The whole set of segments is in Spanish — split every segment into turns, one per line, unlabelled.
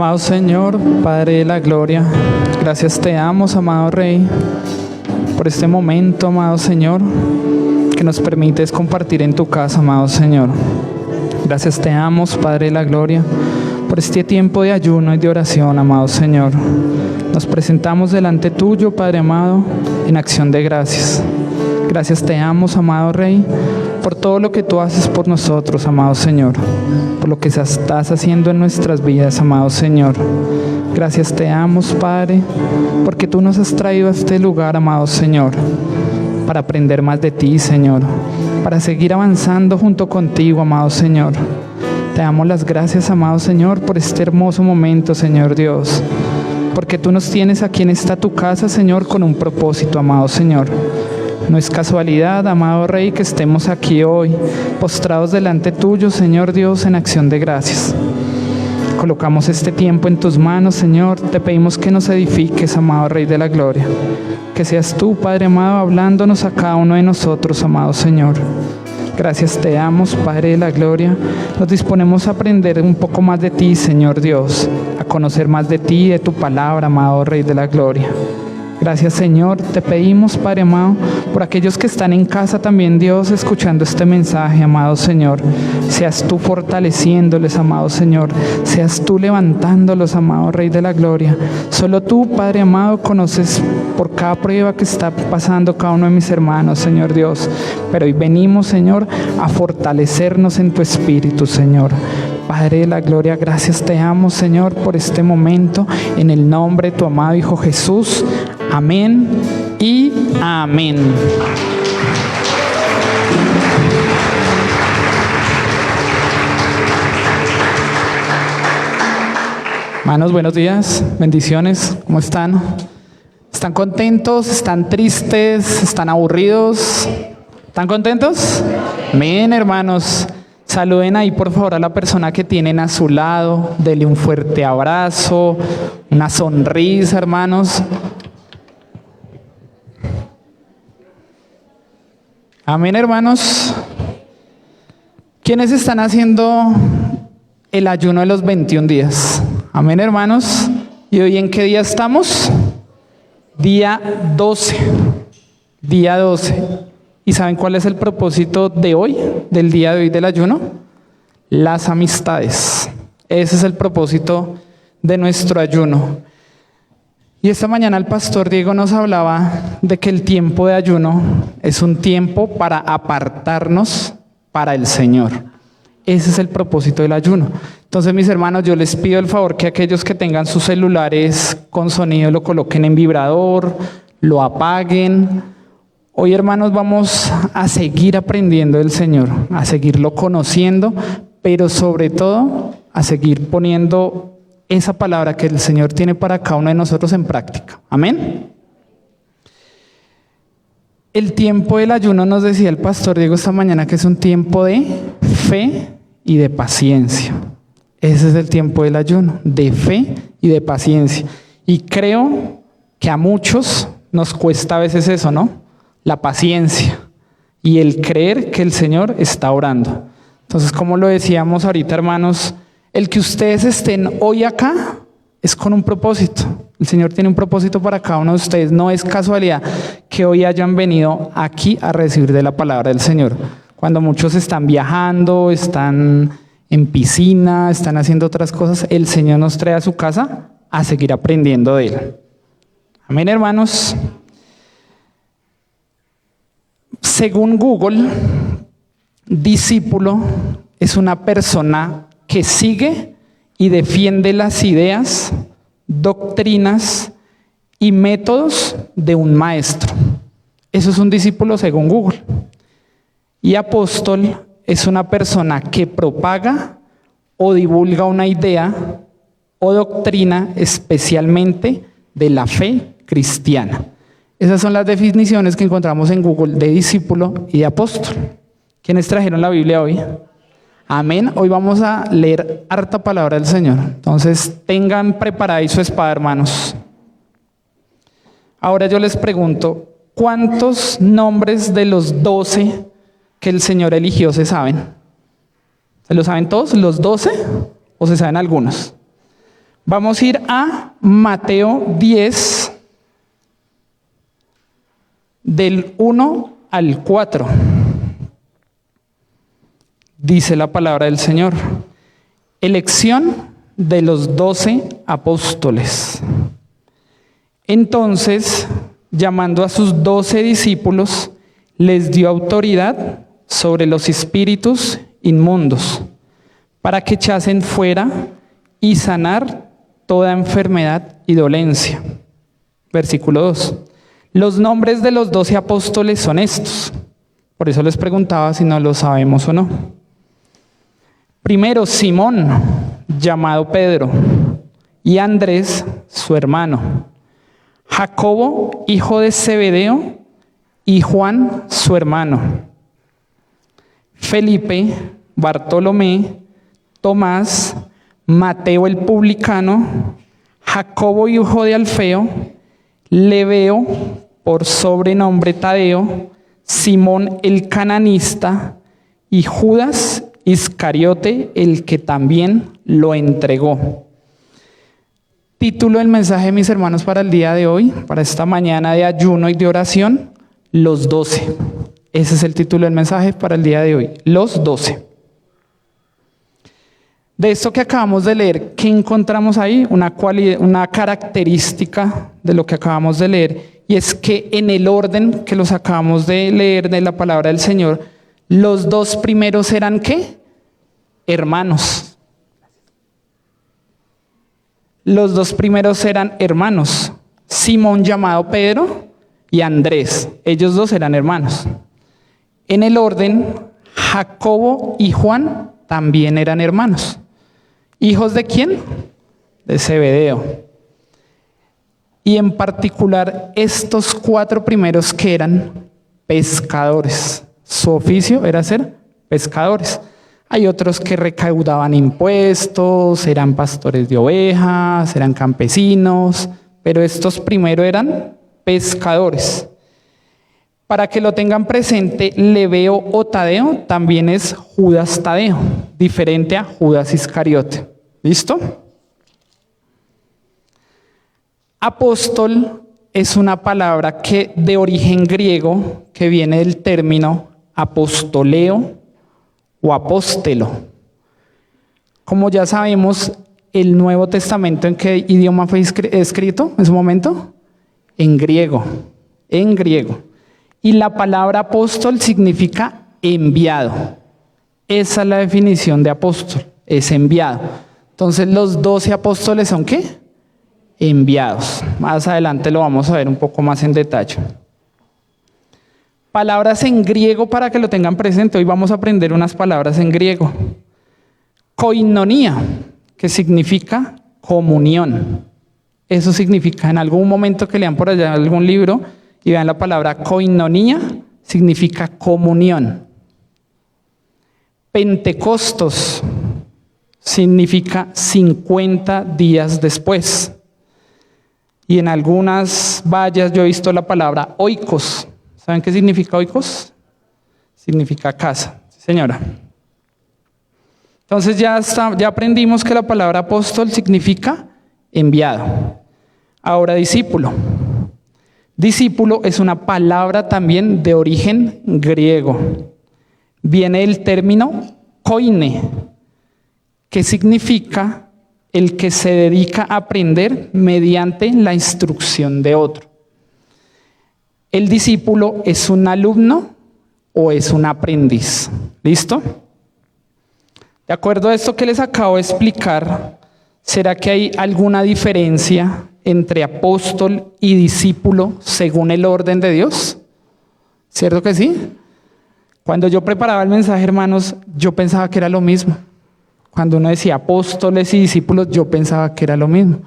Amado Señor, Padre de la gloria, gracias te damos, amado Rey, por este momento, amado Señor, que nos permites compartir en tu casa, amado Señor. Gracias te damos, Padre de la gloria, por este tiempo de ayuno y de oración, amado Señor. Nos presentamos delante tuyo, Padre amado, en acción de gracias. Gracias te damos, amado Rey, por todo lo que tú haces por nosotros, amado Señor, por lo que estás haciendo en nuestras vidas, amado Señor. Gracias te damos, Padre, porque tú nos has traído a este lugar, amado Señor, para aprender más de ti, Señor, para seguir avanzando junto contigo, amado Señor. Te damos las gracias, amado Señor, por este hermoso momento, Señor Dios, porque tú nos tienes aquí en esta tu casa, Señor, con un propósito, amado Señor. No es casualidad, amado Rey, que estemos aquí hoy, postrados delante tuyo, Señor Dios, en acción de gracias. Colocamos este tiempo en tus manos, Señor. Te pedimos que nos edifiques, amado Rey de la gloria. Que seas tú, Padre amado, hablándonos a cada uno de nosotros, amado Señor. Gracias te damos, Padre de la gloria. Nos disponemos a aprender un poco más de ti, Señor Dios, a conocer más de ti, de tu palabra, amado Rey de la gloria. Gracias, Señor. Te pedimos, Padre amado, por aquellos que están en casa también, Dios, escuchando este mensaje, amado Señor. Seas tú fortaleciéndoles, amado Señor. Seas tú levantándolos, amado Rey de la gloria. Solo tú, Padre amado, conoces por cada prueba que está pasando cada uno de mis hermanos, Señor Dios. Pero hoy venimos, Señor, a fortalecernos en tu espíritu, Señor. Padre de la gloria, gracias te damos, Señor, por este momento, en el nombre de tu amado Hijo Jesús. Amén y amén. Hermanos, buenos días, bendiciones, ¿cómo están? ¿Están contentos? ¿Están tristes? ¿Están aburridos? ¿Están contentos? Amén, hermanos. Saluden ahí por favor a la persona que tienen a su lado, denle un fuerte abrazo, una sonrisa, hermanos. Amén, hermanos. ¿Quiénes están haciendo el ayuno de los 21 días? Amén, hermanos. ¿Y hoy en qué día estamos? Día 12. Día 12. ¿Y saben cuál es el propósito de hoy, del día de hoy del ayuno? Las amistades. Ese es el propósito de nuestro ayuno. Y esta mañana el pastor Diego nos hablaba de que el tiempo de ayuno es un tiempo para apartarnos para el Señor. Ese es el propósito del ayuno. Entonces, mis hermanos, yo les pido el favor que aquellos que tengan sus celulares con sonido lo coloquen en vibrador, lo apaguen. Hoy, hermanos, vamos a seguir aprendiendo del Señor, a seguirlo conociendo, pero sobre todo a seguir poniendo esa palabra que el Señor tiene para cada uno de nosotros en práctica. Amén. El tiempo del ayuno, nos decía el pastor Diego esta mañana, que es un tiempo de fe y de paciencia. Ese es el tiempo del ayuno, de fe y de paciencia. Y creo que a muchos nos cuesta a veces eso, ¿no? La paciencia y el creer que el Señor está orando. Entonces, como lo decíamos ahorita, hermanos, el que ustedes estén hoy acá es con un propósito. El Señor tiene un propósito para cada uno de ustedes. No es casualidad que hoy hayan venido aquí a recibir de la palabra del Señor. Cuando muchos están viajando, están en piscina, están haciendo otras cosas, el Señor nos trae a su casa a seguir aprendiendo de Él. Amén, hermanos. Según Google, discípulo es una persona que sigue y defiende las ideas, doctrinas y métodos de un maestro. Eso es un discípulo según Google. Y apóstol es una persona que propaga o divulga una idea o doctrina especialmente de la fe cristiana. Esas son las definiciones que encontramos en Google de discípulo y de apóstol. ¿Quiénes trajeron la Biblia hoy? Amén. Hoy vamos a leer harta palabra del Señor. Entonces tengan preparada ahí su espada, hermanos. Ahora yo les pregunto, ¿cuántos nombres de los 12 que el Señor eligió se saben? ¿Se lo saben todos, los 12? ¿O se saben algunos? Vamos a ir a Mateo 10, del 1 al 4. Dice la palabra del Señor: elección de los 12 apóstoles. Entonces, llamando a sus 12 discípulos, les dio autoridad sobre los espíritus inmundos, para que echasen fuera y sanar toda enfermedad y dolencia. Versículo 2. Los nombres de los 12 apóstoles son estos. Por eso les preguntaba si no lo sabemos o no. Primero, Simón, llamado Pedro, y Andrés, su hermano. Jacobo, hijo de Zebedeo, y Juan, su hermano. Felipe, Bartolomé, Tomás, Mateo el publicano, Jacobo, hijo de Alfeo, Lebeo, por sobrenombre Tadeo, Simón el cananista, y Judas Iscariote, el que también lo entregó. Título del mensaje, mis hermanos, para el día de hoy, para esta mañana de ayuno y de oración: los 12. Ese es el título del mensaje para el día de hoy, los 12. De esto que acabamos de leer, ¿qué encontramos ahí? Una característica de lo que acabamos de leer, y es que en el orden que los acabamos de leer de la palabra del Señor, los 2 primeros eran ¿qué? Hermanos. Los 2 primeros eran hermanos, Simón llamado Pedro y Andrés. Ellos 2 eran hermanos. En el orden, Jacobo y Juan también eran hermanos. ¿Hijos de quién? De Zebedeo. Y en particular, estos 4 primeros que eran pescadores. Su oficio era ser pescadores. Hay otros que recaudaban impuestos, eran pastores de ovejas, eran campesinos, pero estos primero eran pescadores. Para que lo tengan presente, Lebeo o Tadeo también es Judas Tadeo, diferente a Judas Iscariote. ¿Listo? Apóstol es una palabra que de origen griego, que viene del término apostoleo o apóstelo. Como ya sabemos, el Nuevo Testamento, ¿en qué idioma fue escrito en su momento? En griego. En griego. Y la palabra apóstol significa enviado. Esa es la definición de apóstol, es enviado. Entonces, los 12 apóstoles son ¿qué? Enviados. Más adelante lo vamos a ver un poco más en detalle. Palabras en griego para que lo tengan presente. Hoy vamos a aprender unas palabras en griego. Koinonía, que significa comunión. Eso significa, en algún momento que lean por allá algún libro y vean la palabra koinonía, significa comunión. Pentecostos significa 50 días después. Y en algunas vallas yo he visto la palabra oikos. ¿Saben qué significa oikos? Significa casa. Sí, señora. Entonces ya aprendimos que la palabra apóstol significa enviado. Ahora discípulo. Discípulo es una palabra también de origen griego. Viene del término koine, que significa el que se dedica a aprender mediante la instrucción de otro. El discípulo es un alumno o es un aprendiz. ¿Listo? De acuerdo a esto que les acabo de explicar, ¿será que hay alguna diferencia entre apóstol y discípulo según el orden de Dios? ¿Cierto que sí? Cuando yo preparaba el mensaje, hermanos, yo pensaba que era lo mismo. Cuando uno decía apóstoles y discípulos, yo pensaba que era lo mismo.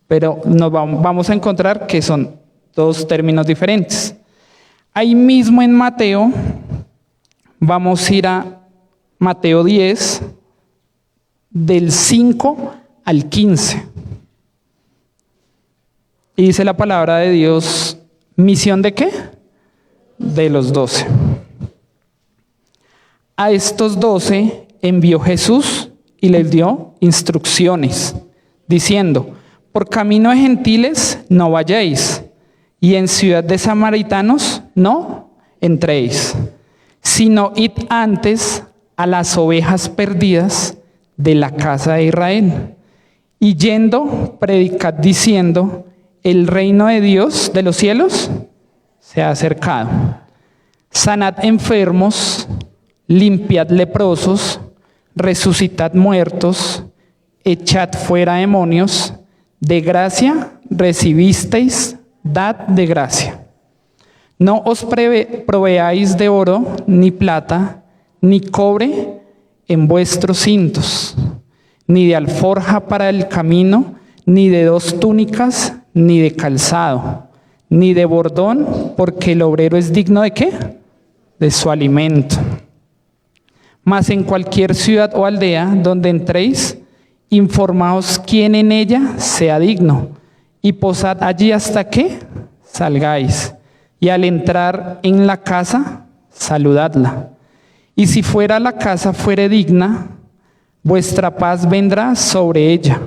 Pero nos vamos a encontrar que son 2 términos diferentes. Ahí mismo en Mateo, vamos a ir a Mateo 10, del 5 al 15. Y dice la palabra de Dios, ¿misión de qué? De los 12. A estos 12 envió Jesús y les dio instrucciones, diciendo: por camino de gentiles no vayáis, y en ciudad de samaritanos no entréis, sino id antes a las ovejas perdidas de la casa de Israel. Y yendo, predicad diciendo: el reino de Dios de los cielos se ha acercado. Sanad enfermos, limpiad leprosos, resucitad muertos, echad fuera demonios. De gracia recibisteis, dad de gracia. No os proveáis de oro, ni plata, ni cobre en vuestros cintos, ni de alforja para el camino, ni de 2 túnicas, ni de calzado, ni de bordón, porque el obrero es digno ¿de qué? De su alimento. Mas en cualquier ciudad o aldea donde entréis, informaos quién en ella sea digno, y posad allí hasta que salgáis. Y al entrar en la casa, saludadla. Y si fuera la casa fuere digna, vuestra paz vendrá sobre ella.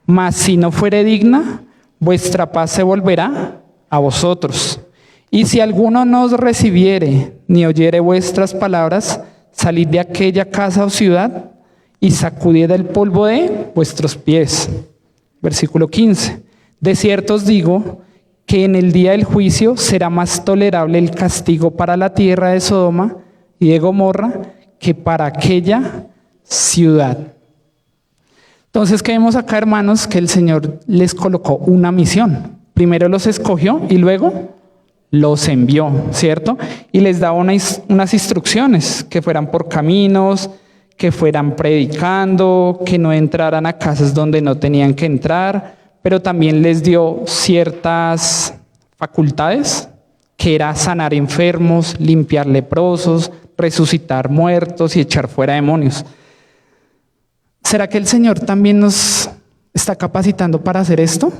Mas si no fuere digna, vuestra paz se volverá a vosotros. Y si alguno no os recibiere, ni oyere vuestras palabras, salid de aquella casa o ciudad, y sacudid el polvo de vuestros pies. Versículo 15. De cierto os digo que en el día del juicio será más tolerable el castigo para la tierra de Sodoma y de Gomorra que para aquella ciudad. Entonces, ¿qué vemos acá, hermanos? Que el Señor les colocó una misión. Primero los escogió y luego los envió, ¿cierto? Y les daba unas instrucciones, que fueran por caminos, que fueran predicando, que no entraran a casas donde no tenían que entrar, pero también les dio ciertas facultades, que era sanar enfermos, limpiar leprosos, resucitar muertos y echar fuera demonios. ¿Será que el Señor también nos está capacitando para hacer esto?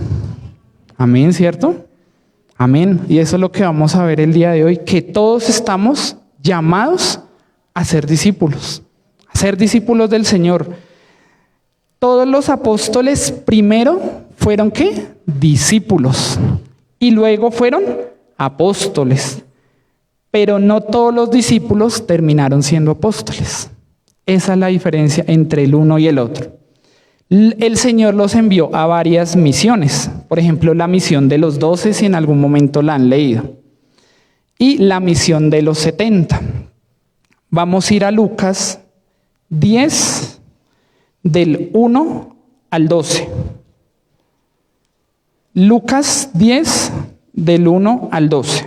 Amén, ¿cierto? Amén. Y eso es lo que vamos a ver el día de hoy, que todos estamos llamados a ser discípulos del Señor. Todos los apóstoles primero fueron ¿qué? Discípulos. Y luego fueron apóstoles. Pero no todos los discípulos terminaron siendo apóstoles. Esa es la diferencia entre el uno y el otro. El Señor los envió a varias misiones. Por ejemplo, la misión de los 12, si en algún momento la han leído. Y la misión de los 70. Vamos a ir a Lucas 10, del 1 al 12. Lucas 10, del 1 al 12.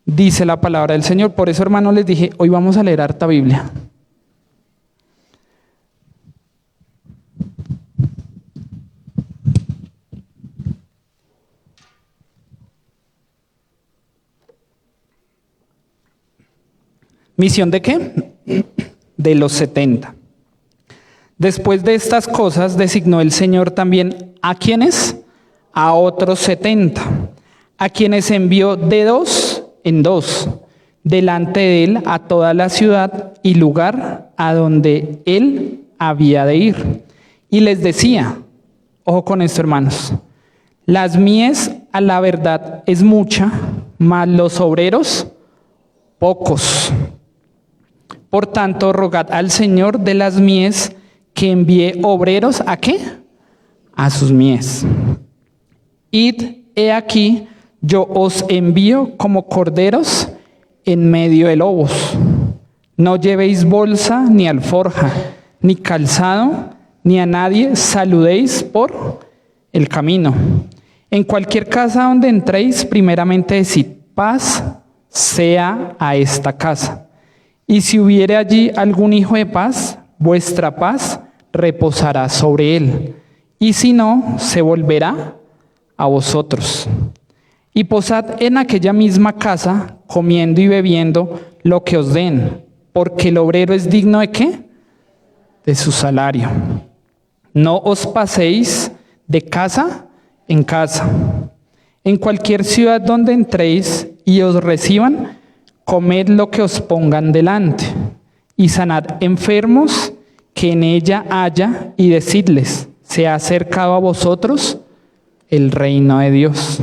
Dice la palabra del Señor. Por eso, hermanos, les dije, hoy vamos a leer harta Biblia. ¿Misión de qué? De los 70. Después de estas cosas designó el Señor también ¿a quiénes? A otros 70, a quienes envió de 2 en 2, delante de él a toda la ciudad y lugar a donde él había de ir. Y les decía, ojo con esto, hermanos, las mies a la verdad es mucha, mas los obreros pocos. Por tanto, rogad al Señor de las mies que envíe obreros ¿a qué? A sus mies. Id, he aquí, yo os envío como corderos en medio de lobos. No llevéis bolsa, ni alforja, ni calzado, ni a nadie saludéis por el camino. En cualquier casa donde entréis, primeramente decid, paz sea a esta casa. Y si hubiere allí algún hijo de paz, vuestra paz reposará sobre él. Y si no, se volverá a vosotros. Y posad en aquella misma casa, comiendo y bebiendo lo que os den, porque el obrero es digno ¿de qué? De su salario. No os paséis de casa en casa. En cualquier ciudad donde entréis y os reciban, comed lo que os pongan delante. y sanad enfermos que en ella haya, y decidles, se ha acercado a vosotros el reino de Dios.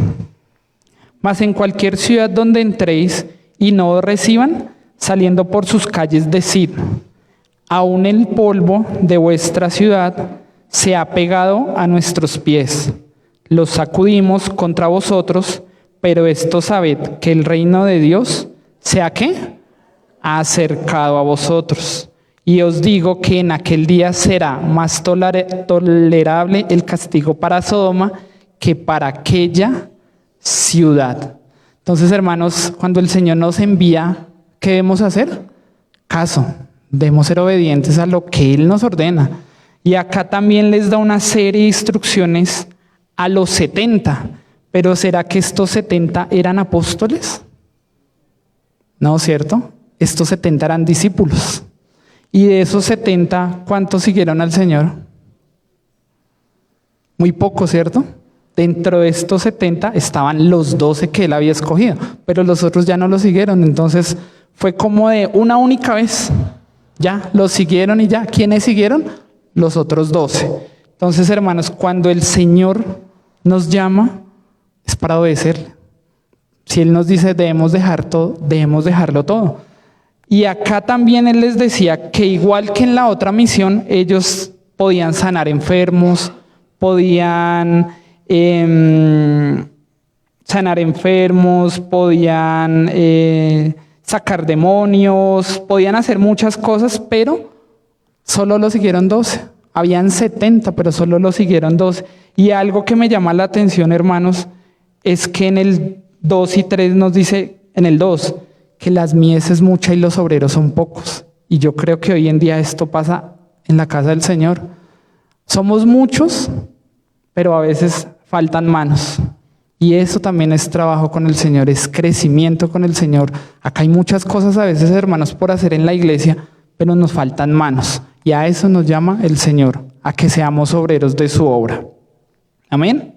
Mas en cualquier ciudad donde entréis y no os reciban, saliendo por sus calles, decid, aún el polvo de vuestra ciudad se ha pegado a nuestros pies. Los sacudimos contra vosotros, pero esto sabed, que el reino de Dios se ha ¿qué? Ha acercado a vosotros. Y os digo que en aquel día será más tolerable el castigo para Sodoma que para aquella ciudad. Entonces, hermanos, cuando el Señor nos envía, ¿qué debemos hacer? Caso. Debemos ser obedientes a lo que Él nos ordena. Y acá también les da una serie de instrucciones a los 70. Pero ¿será que estos 70 eran apóstoles? No, ¿cierto? Estos 70 eran discípulos. Y de esos 70, ¿cuántos siguieron al Señor? Muy pocos, ¿cierto? Dentro de estos 70 estaban los 12 que Él había escogido, pero los otros ya no lo siguieron. Entonces fue como de una única vez. Ya, los siguieron y ya. ¿Quiénes siguieron? Los otros 12. Entonces, hermanos, cuando el Señor nos llama, es para obedecerle. Si Él nos dice debemos dejar todo, debemos dejarlo todo. Y acá también Él les decía que igual que en la otra misión, ellos podían sanar enfermos, podían sanar enfermos, podían sacar demonios, podían hacer muchas cosas, pero solo lo siguieron 12. Habían 70, pero solo lo siguieron 12. Y algo que me llama la atención, hermanos, es que en el 2 y 3 nos dice, en el 2, que las mies es mucha y los obreros son pocos. Y yo creo que hoy en día esto pasa en la casa del Señor. Somos muchos, pero a veces faltan manos. Y eso también es trabajo con el Señor, es crecimiento con el Señor. Acá hay muchas cosas a veces, hermanos, por hacer en la iglesia, pero nos faltan manos. Y a eso nos llama el Señor, a que seamos obreros de su obra. Amén.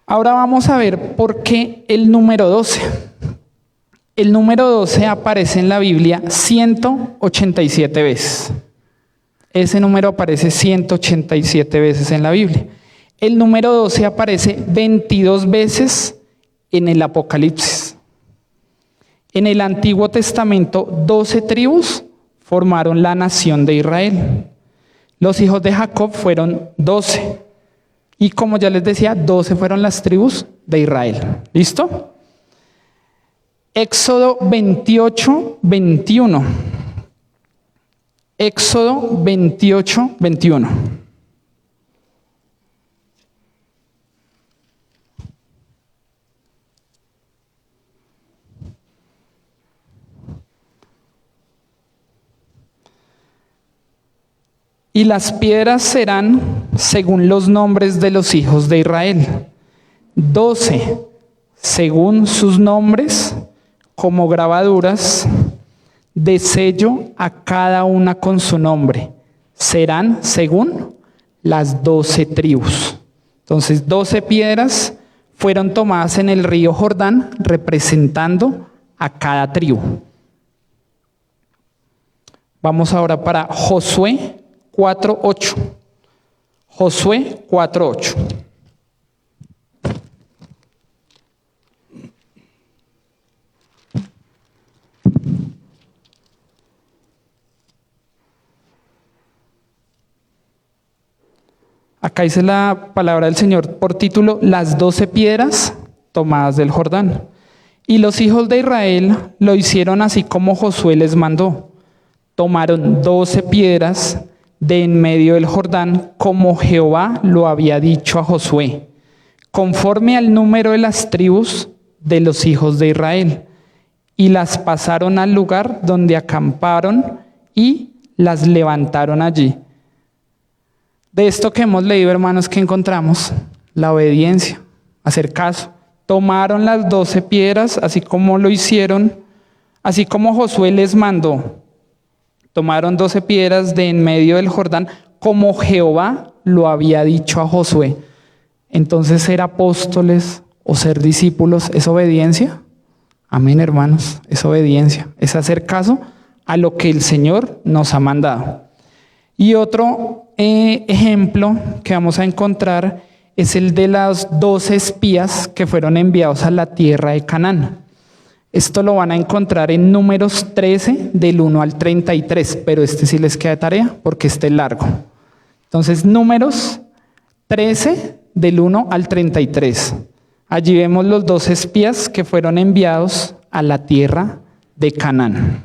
Ahora vamos a ver por qué el número 12. El número 12 aparece en la Biblia 187 veces. Ese número aparece 187 veces en la Biblia. El número 12 aparece 22 veces en el Apocalipsis. En el Antiguo Testamento, 12 tribus formaron la nación de Israel. Los hijos de Jacob fueron 12. Y como ya les decía, 12 fueron las tribus de Israel. ¿Listo? Éxodo 28, 21. Éxodo 28, 21. Y las piedras serán según los nombres de los hijos de Israel. 12 según sus nombres, como grabaduras de sello a cada una con su nombre. Serán según las 12 tribus. Entonces 12 piedras fueron tomadas en el río Jordán, representando a cada tribu. Vamos ahora para Josué 4:8. Josué 4:8. Acá dice la palabra del Señor por título, las 12 piedras tomadas del Jordán. Y los hijos de Israel lo hicieron así como Josué les mandó. Tomaron 12 piedras de en medio del Jordán, como Jehová lo había dicho a Josué, conforme al número de las tribus de los hijos de Israel. Y las pasaron al lugar donde acamparon y las levantaron allí. De esto que hemos leído, hermanos, ¿qué encontramos? La obediencia, hacer caso. Tomaron las 12 piedras, así como lo hicieron, así como Josué les mandó. Tomaron 12 piedras de en medio del Jordán, como Jehová lo había dicho a Josué. Entonces, ser apóstoles o ser discípulos, ¿es obediencia? Amén, hermanos, es obediencia. Es hacer caso a lo que el Señor nos ha mandado. Y otro ejemplo que vamos a encontrar es el de los 12 espías que fueron enviados a la tierra de Canaán. Esto lo van a encontrar en Números 13, del 1 al 33, pero este sí les queda de tarea porque este es largo. Entonces, Números 13, del 1 al 33. Allí vemos los 12 espías que fueron enviados a la tierra de Canaán.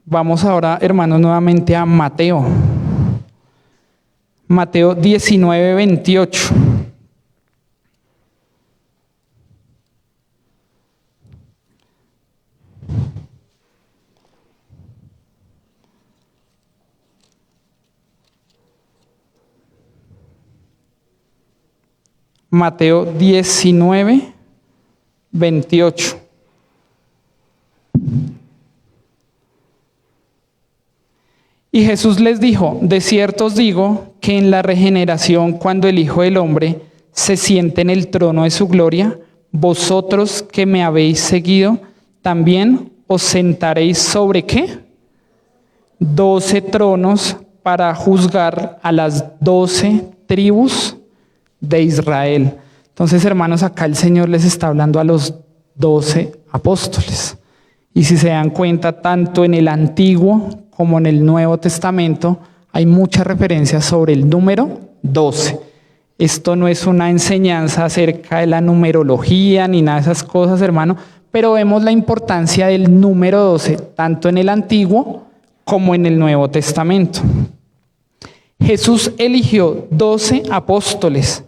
Vamos ahora, hermanos, nuevamente a Mateo. Mateo 19, 28. Mateo 19, 28. Y Jesús les dijo: de cierto os digo que en la regeneración, cuando el Hijo del Hombre se siente en el trono de su gloria, vosotros que me habéis seguido, también os sentaréis sobre ¿qué? 12 tronos para juzgar a las 12 tribus de Israel. Entonces, hermanos, acá el Señor les está hablando a los 12 apóstoles. Y si se dan cuenta, tanto en el Antiguo como en el Nuevo Testamento hay muchas referencias sobre el número 12. Esto no es una enseñanza acerca de la numerología ni nada de esas cosas, hermano, pero vemos la importancia del número 12, tanto en el Antiguo como en el Nuevo Testamento. Jesús eligió 12 apóstoles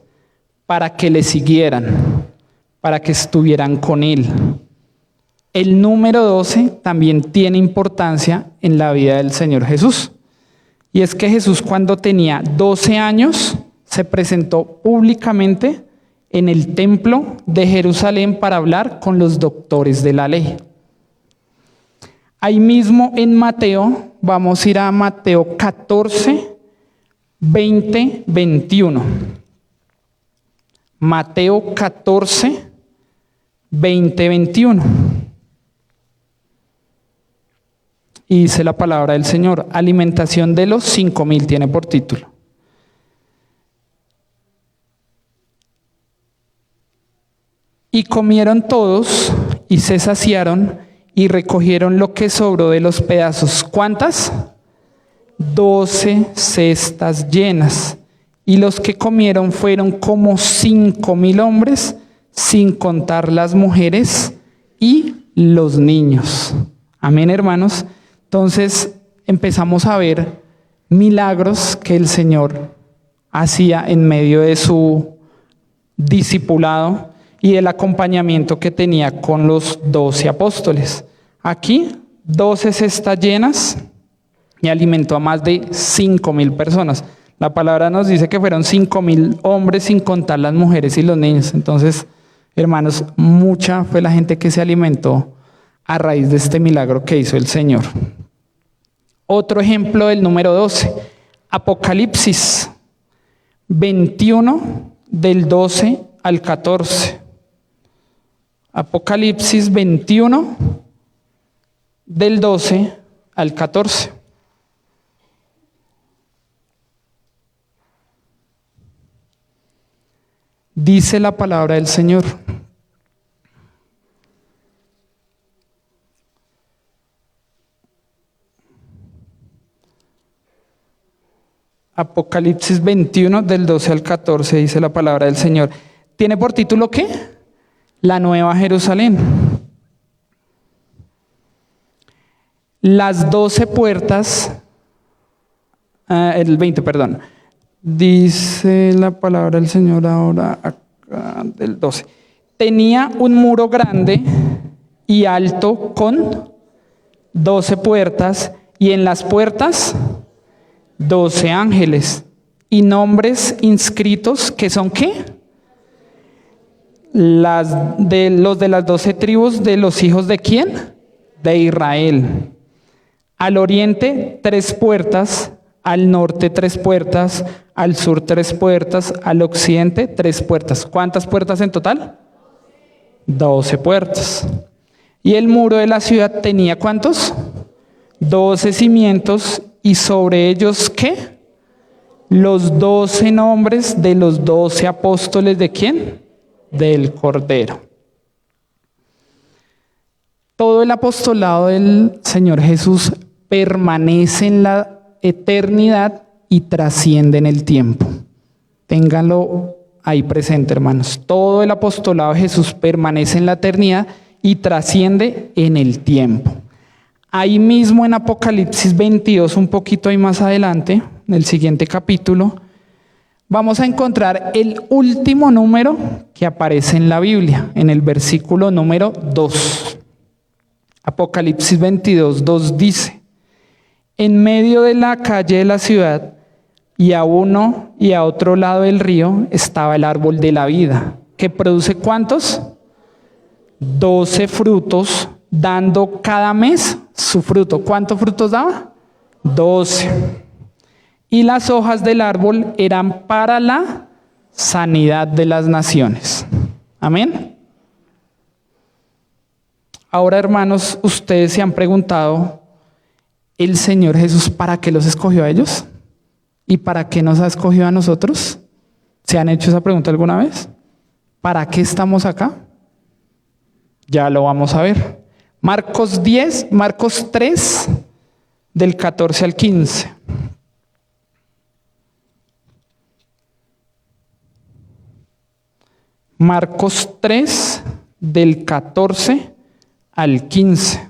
para que le siguieran, para que estuvieran con él. El número 12 también tiene importancia en la vida del Señor Jesús. Y es que Jesús, cuando tenía 12 años, se presentó públicamente en el templo de Jerusalén para hablar con los doctores de la ley. Ahí mismo en Mateo, vamos a ir a Mateo 14, 20, 21. Mateo 14, 20, 21. Y dice la palabra del Señor: alimentación de los 5,000 tiene por título. Y comieron todos y se saciaron y recogieron lo que sobró de los pedazos. ¿Cuántas? 12 cestas llenas. Y los que comieron fueron como 5,000 hombres, sin contar las mujeres y los niños. Amén, hermanos. Entonces empezamos a ver milagros que el Señor hacía en medio de su discipulado y el acompañamiento que tenía con los 12 apóstoles. Aquí 12 cestas llenas y alimentó a más de 5,000 personas. La palabra nos dice que fueron 5,000 hombres sin contar las mujeres y los niños. Entonces, hermanos, mucha fue la gente que se alimentó a raíz de este milagro que hizo el Señor. Otro ejemplo del número 12, Apocalipsis 21, del 12 al 14. Apocalipsis 21, del 12 al 14. Dice la palabra del Señor: Apocalipsis 21, del 12 al 14, dice la palabra del Señor. ¿Tiene por título qué? La Nueva Jerusalén. Las 12 puertas, el 20, perdón. Dice la palabra del Señor ahora, acá, del 12. Tenía un muro grande y alto con 12 puertas, y en las puertas 12 ángeles y nombres inscritos, que son ¿qué? Los de las 12 tribus de los hijos ¿de quién? De Israel. Al oriente 3 puertas, al norte 3 puertas, al sur 3 puertas, al occidente 3 puertas. ¿Cuántas puertas en total? 12 puertas. Y el muro de la ciudad tenía ¿cuántos? 12 cimientos, y sobre ellos ¿qué? Los 12 nombres de los 12 apóstoles ¿de quién? Del Cordero. Todo el apostolado del Señor Jesús permanece en la eternidad y trasciende en el tiempo. Ténganlo ahí presente, hermanos. Todo el apostolado de Jesús permanece en la eternidad y trasciende en el tiempo. Ahí mismo en Apocalipsis 22, un poquito ahí más adelante, en el siguiente capítulo, vamos a encontrar el último número que aparece en la Biblia, en el versículo número 2. Apocalipsis 22, 2 dice: en medio de la calle de la ciudad, y a uno y a otro lado del río, estaba el árbol de la vida, que produce ¿cuántos? 12 frutos, dando cada mes su fruto. ¿Cuántos frutos daba? 12. Y las hojas del árbol eran para la sanidad de las naciones. Amén. Ahora, hermanos, ustedes se han preguntado, ¿el Señor Jesús para qué los escogió a ellos? ¿Y para qué nos ha escogido a nosotros? ¿Se han hecho esa pregunta alguna vez? ¿Para qué estamos acá? Ya lo vamos a ver. Marcos 3, del 14 al 15. Marcos 3, del 14 al 15.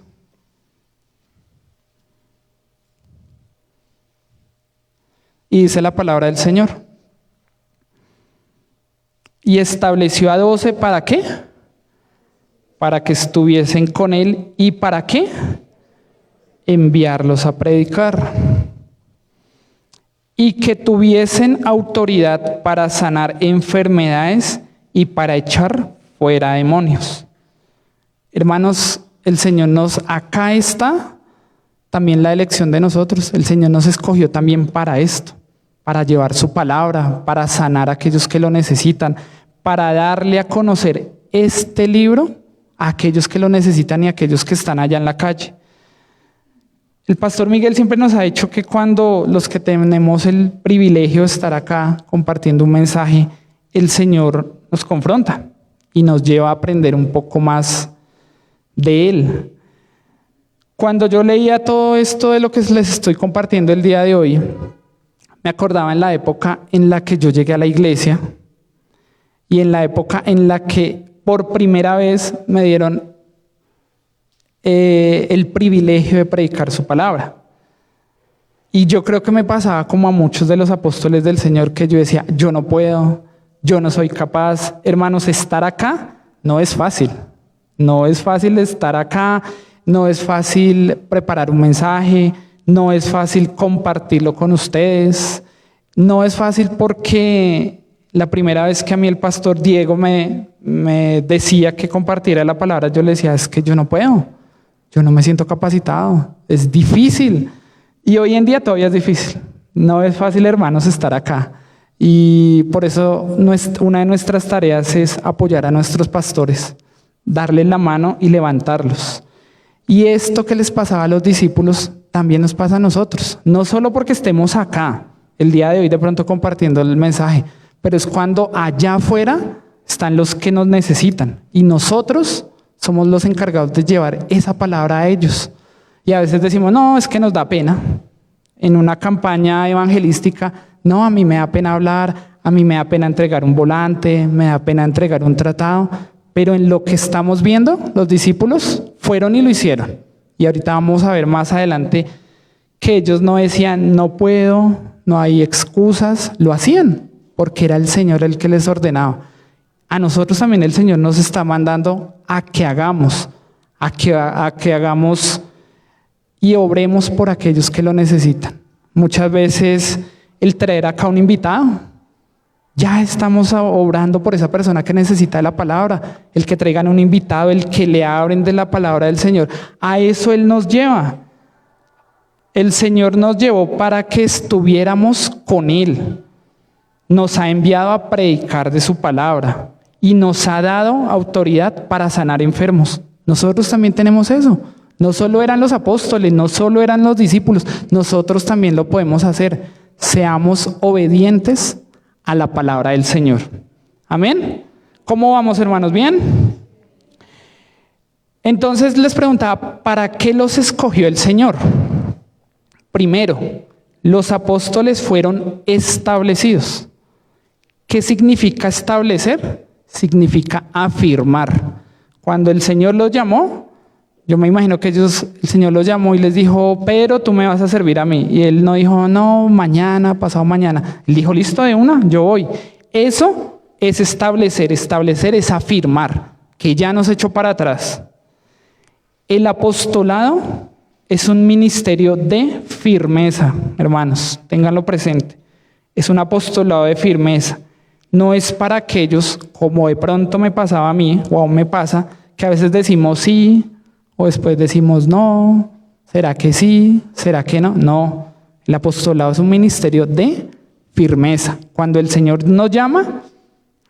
Y dice la palabra del Señor: y estableció a 12 ¿para qué? Para que estuviesen con él. ¿Y para qué? Enviarlos a predicar. Y que tuviesen autoridad para sanar enfermedades y para echar fuera demonios. Hermanos, el Señor acá está también la elección de nosotros. El Señor nos escogió también para esto, para llevar su palabra, para sanar a aquellos que lo necesitan, para darle a conocer este libro a aquellos que lo necesitan y a aquellos que están allá en la calle. El pastor Miguel siempre nos ha dicho que cuando los que tenemos el privilegio de estar acá compartiendo un mensaje, el Señor nos confronta y nos lleva a aprender un poco más de Él. Cuando yo leía todo esto de lo que les estoy compartiendo el día de hoy, me acordaba en la época en la que yo llegué a la iglesia y en la época en la que por primera vez me dieron el privilegio de predicar su palabra. Y yo creo que me pasaba como a muchos de los apóstoles del Señor, que yo decía, yo no puedo, yo no soy capaz. Hermanos, estar acá no es fácil. No es fácil estar acá, no es fácil preparar un mensaje, no es fácil compartirlo con ustedes, no es fácil porque la primera vez que a mí el pastor Diego me decía que compartiera la palabra, yo le decía, es que yo no puedo, yo no me siento capacitado, es difícil. Y hoy en día todavía es difícil, no es fácil, hermanos, estar acá. Y por eso una de nuestras tareas es apoyar a nuestros pastores, darles la mano y levantarlos. Y esto que les pasaba a los discípulos también nos pasa a nosotros, no solo porque estemos acá el día de hoy de pronto compartiendo el mensaje, pero es cuando allá afuera están los que nos necesitan y nosotros somos los encargados de llevar esa palabra a ellos. Y a veces decimos, no, es que nos da pena. En una campaña evangelística, no, a mí me da pena hablar, a mí me da pena entregar un volante, me da pena entregar un tratado, pero en lo que estamos viendo, los discípulos fueron y lo hicieron. Y ahorita vamos a ver más adelante que ellos no decían, no puedo, no hay excusas, lo hacían, porque era el Señor el que les ordenaba. A nosotros también el Señor nos está mandando a que hagamos, a que hagamos y obremos por aquellos que lo necesitan. Muchas veces el traer acá un invitado, ya estamos obrando por esa persona que necesita de la palabra, el que traigan un invitado, el que le abren de la palabra del Señor. A eso Él nos lleva. El Señor nos llevó para que estuviéramos con Él. Nos ha enviado a predicar de su palabra. y nos ha dado autoridad para sanar enfermos. Nosotros también tenemos eso. No solo eran los apóstoles, no solo eran los discípulos, nosotros también lo podemos hacer. Seamos obedientes a la palabra del Señor. Amén. ¿Cómo vamos, hermanos? ¿Bien? Entonces les preguntaba, ¿para qué los escogió el Señor? Primero, los apóstoles fueron establecidos. ¿Qué significa establecer? Significa afirmar. Cuando el Señor los llamó, yo me imagino que el Señor los llamó y les dijo, Pedro, tú me vas a servir a mí. Y él no dijo, no, mañana, pasado mañana. Él dijo, listo, de una, yo voy. Eso es establecer. Establecer es afirmar, que ya nos echó para atrás. El apostolado es un ministerio de firmeza, hermanos, ténganlo presente. Es un apostolado de firmeza. No es para aquellos, como de pronto me pasaba a mí, o aún me pasa, que a veces decimos sí, o después decimos no, ¿será que sí? ¿Será que no? No, el apostolado es un ministerio de firmeza. Cuando el Señor nos llama,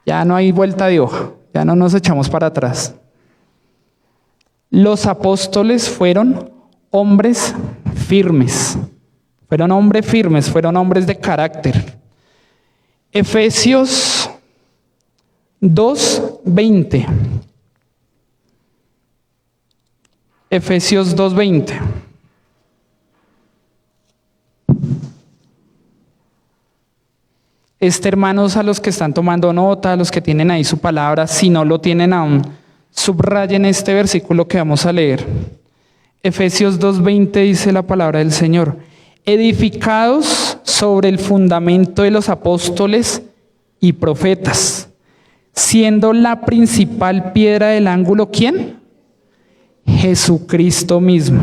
ya no hay vuelta de hoja, ya no nos echamos para atrás. Los apóstoles fueron hombres firmes, fueron hombres de carácter. Efesios 2:20. Efesios 2:20. Hermanos, a los que están tomando nota, a los que tienen ahí su palabra, si no lo tienen aún, subrayen este versículo que vamos a leer. Efesios 2:20 dice la palabra del Señor: edificados sobre el fundamento de los apóstoles y profetas, siendo la principal piedra del ángulo, ¿quién? Jesucristo mismo.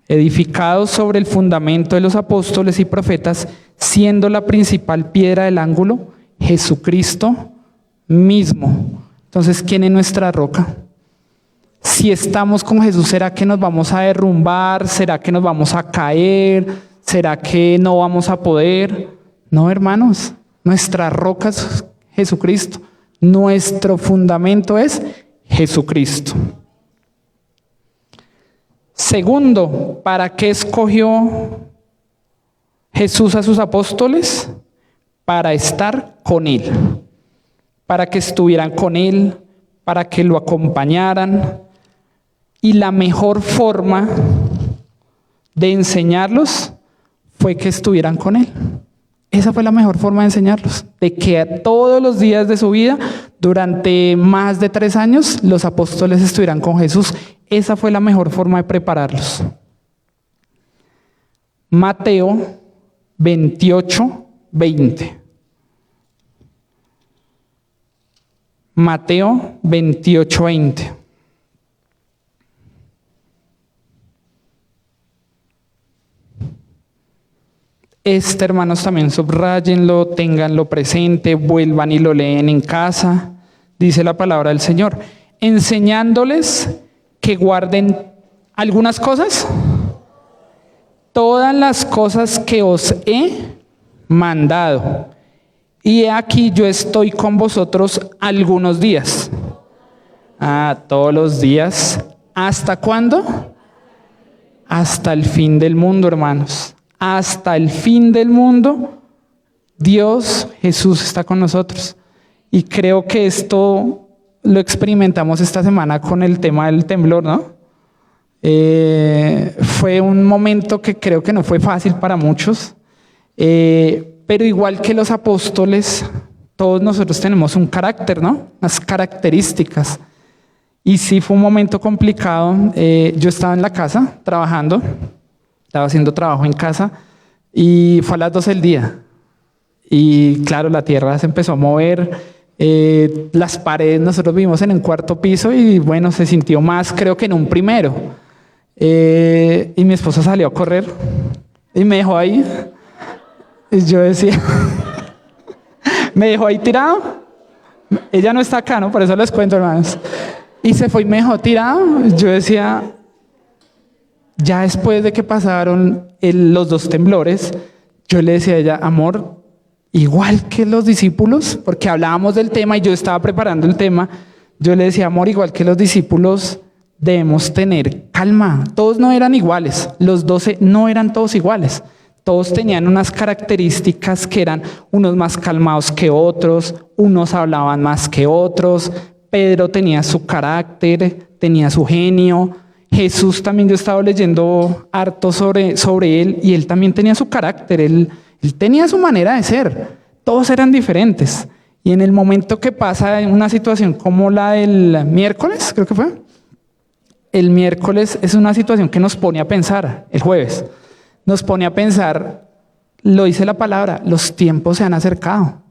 Edificados sobre el fundamento de los apóstoles y profetas, siendo la principal piedra del ángulo, Jesucristo mismo. Entonces, ¿quién es nuestra roca? Si estamos con Jesús, ¿será que nos vamos a derrumbar? ¿Será que nos vamos a caer? ¿Será que no vamos a poder? No, hermanos, nuestra roca es Jesucristo. Nuestro fundamento es Jesucristo. Segundo, ¿para qué escogió Jesús a sus apóstoles? Para estar con Él, para que estuvieran con Él, para que lo acompañaran. Y la mejor forma de enseñarlos fue que estuvieran con Él. Esa fue la mejor forma de enseñarlos, de que todos los días de su vida, durante más de 3 años, los apóstoles estuvieran con Jesús. Esa fue la mejor forma de prepararlos. Mateo 28:20. Mateo 28:20. Hermanos, también subrayenlo, ténganlo presente, vuelvan y lo leen en casa. Dice la palabra del Señor, enseñándoles que guarden algunas cosas, todas las cosas que os he mandado. Y he aquí yo estoy con vosotros algunos días. Todos los días. ¿Hasta cuándo? Hasta el fin del mundo, hermanos. Hasta el fin del mundo, Dios, Jesús está con nosotros. Y creo que esto lo experimentamos esta semana con el tema del temblor, ¿no? Fue un momento que creo que no fue fácil para muchos, pero igual que los apóstoles, todos nosotros tenemos un carácter, ¿no? Unas características. Y sí fue un momento complicado. Yo estaba en la casa trabajando. Estaba haciendo trabajo en casa y fue a las 12 del día. Y claro, la tierra se empezó a mover, las paredes, nosotros vivimos en un 4º piso y bueno, se sintió más, creo que en un primero. Y mi esposa salió a correr y me dejó ahí. Y yo decía, me dejó ahí tirado. Ella no está acá, ¿no? Por eso les cuento, hermanos. Y se fue y me dejó tirado. Yo decía, ya después de que pasaron los 2 temblores, yo le decía a ella, amor, igual que los discípulos, porque hablábamos del tema y yo estaba preparando el tema, yo le decía, amor, igual que los discípulos, debemos tener calma. Todos no eran iguales, los 12 no eran todos iguales. Todos tenían unas características que eran unos más calmados que otros, unos hablaban más que otros. Pedro tenía su carácter, tenía su genio. Jesús también, yo estaba leyendo harto sobre él y él también tenía su carácter, él tenía su manera de ser. Todos eran diferentes. Y en el momento que pasa una situación como la del miércoles, creo que fue, el miércoles es una situación que nos pone a pensar, el jueves, nos pone a pensar, lo dice la palabra, los tiempos se han acercado.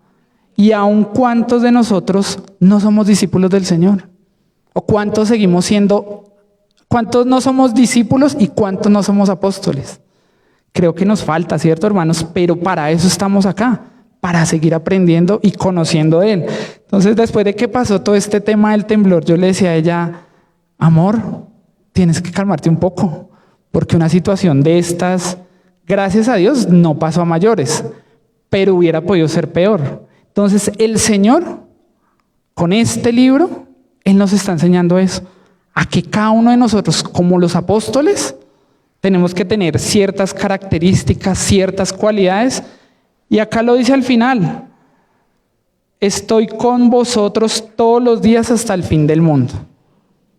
Y aún cuántos de nosotros no somos discípulos del Señor. O cuántos seguimos siendo, cuántos no somos discípulos y cuántos no somos apóstoles. Creo que nos falta, ¿cierto, hermanos? Pero para eso estamos acá, para seguir aprendiendo y conociendo de Él. Entonces, después de que pasó todo este tema del temblor, yo le decía a ella, amor, tienes que calmarte un poco, porque una situación de estas, gracias a Dios, no pasó a mayores, pero hubiera podido ser peor. Entonces, el Señor, con este libro, Él nos está enseñando eso, a que cada uno de nosotros, como los apóstoles, tenemos que tener ciertas características, ciertas cualidades, y acá lo dice al final, estoy con vosotros todos los días hasta el fin del mundo.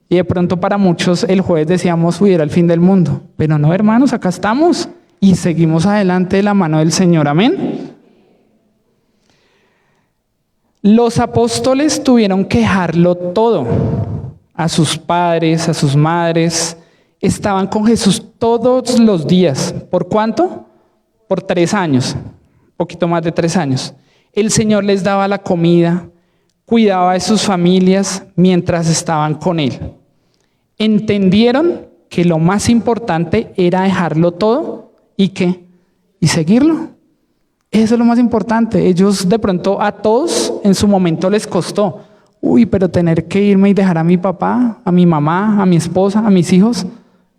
Y de pronto para muchos el jueves decíamos, uy, era el fin del mundo. Pero no, hermanos, acá estamos y seguimos adelante de la mano del Señor. Amén. Los apóstoles tuvieron que dejarlo todo. A sus padres, a sus madres. Estaban con Jesús todos los días. ¿Por cuánto? Por 3 años. Un poquito más de 3 años. El Señor les daba la comida, cuidaba de sus familias mientras estaban con Él. Entendieron que lo más importante era dejarlo todo y ¿qué? Y seguirlo. Eso es lo más importante. Ellos de pronto a todos en su momento les costó. Uy, pero tener que irme y dejar a mi papá, a mi mamá, a mi esposa, a mis hijos.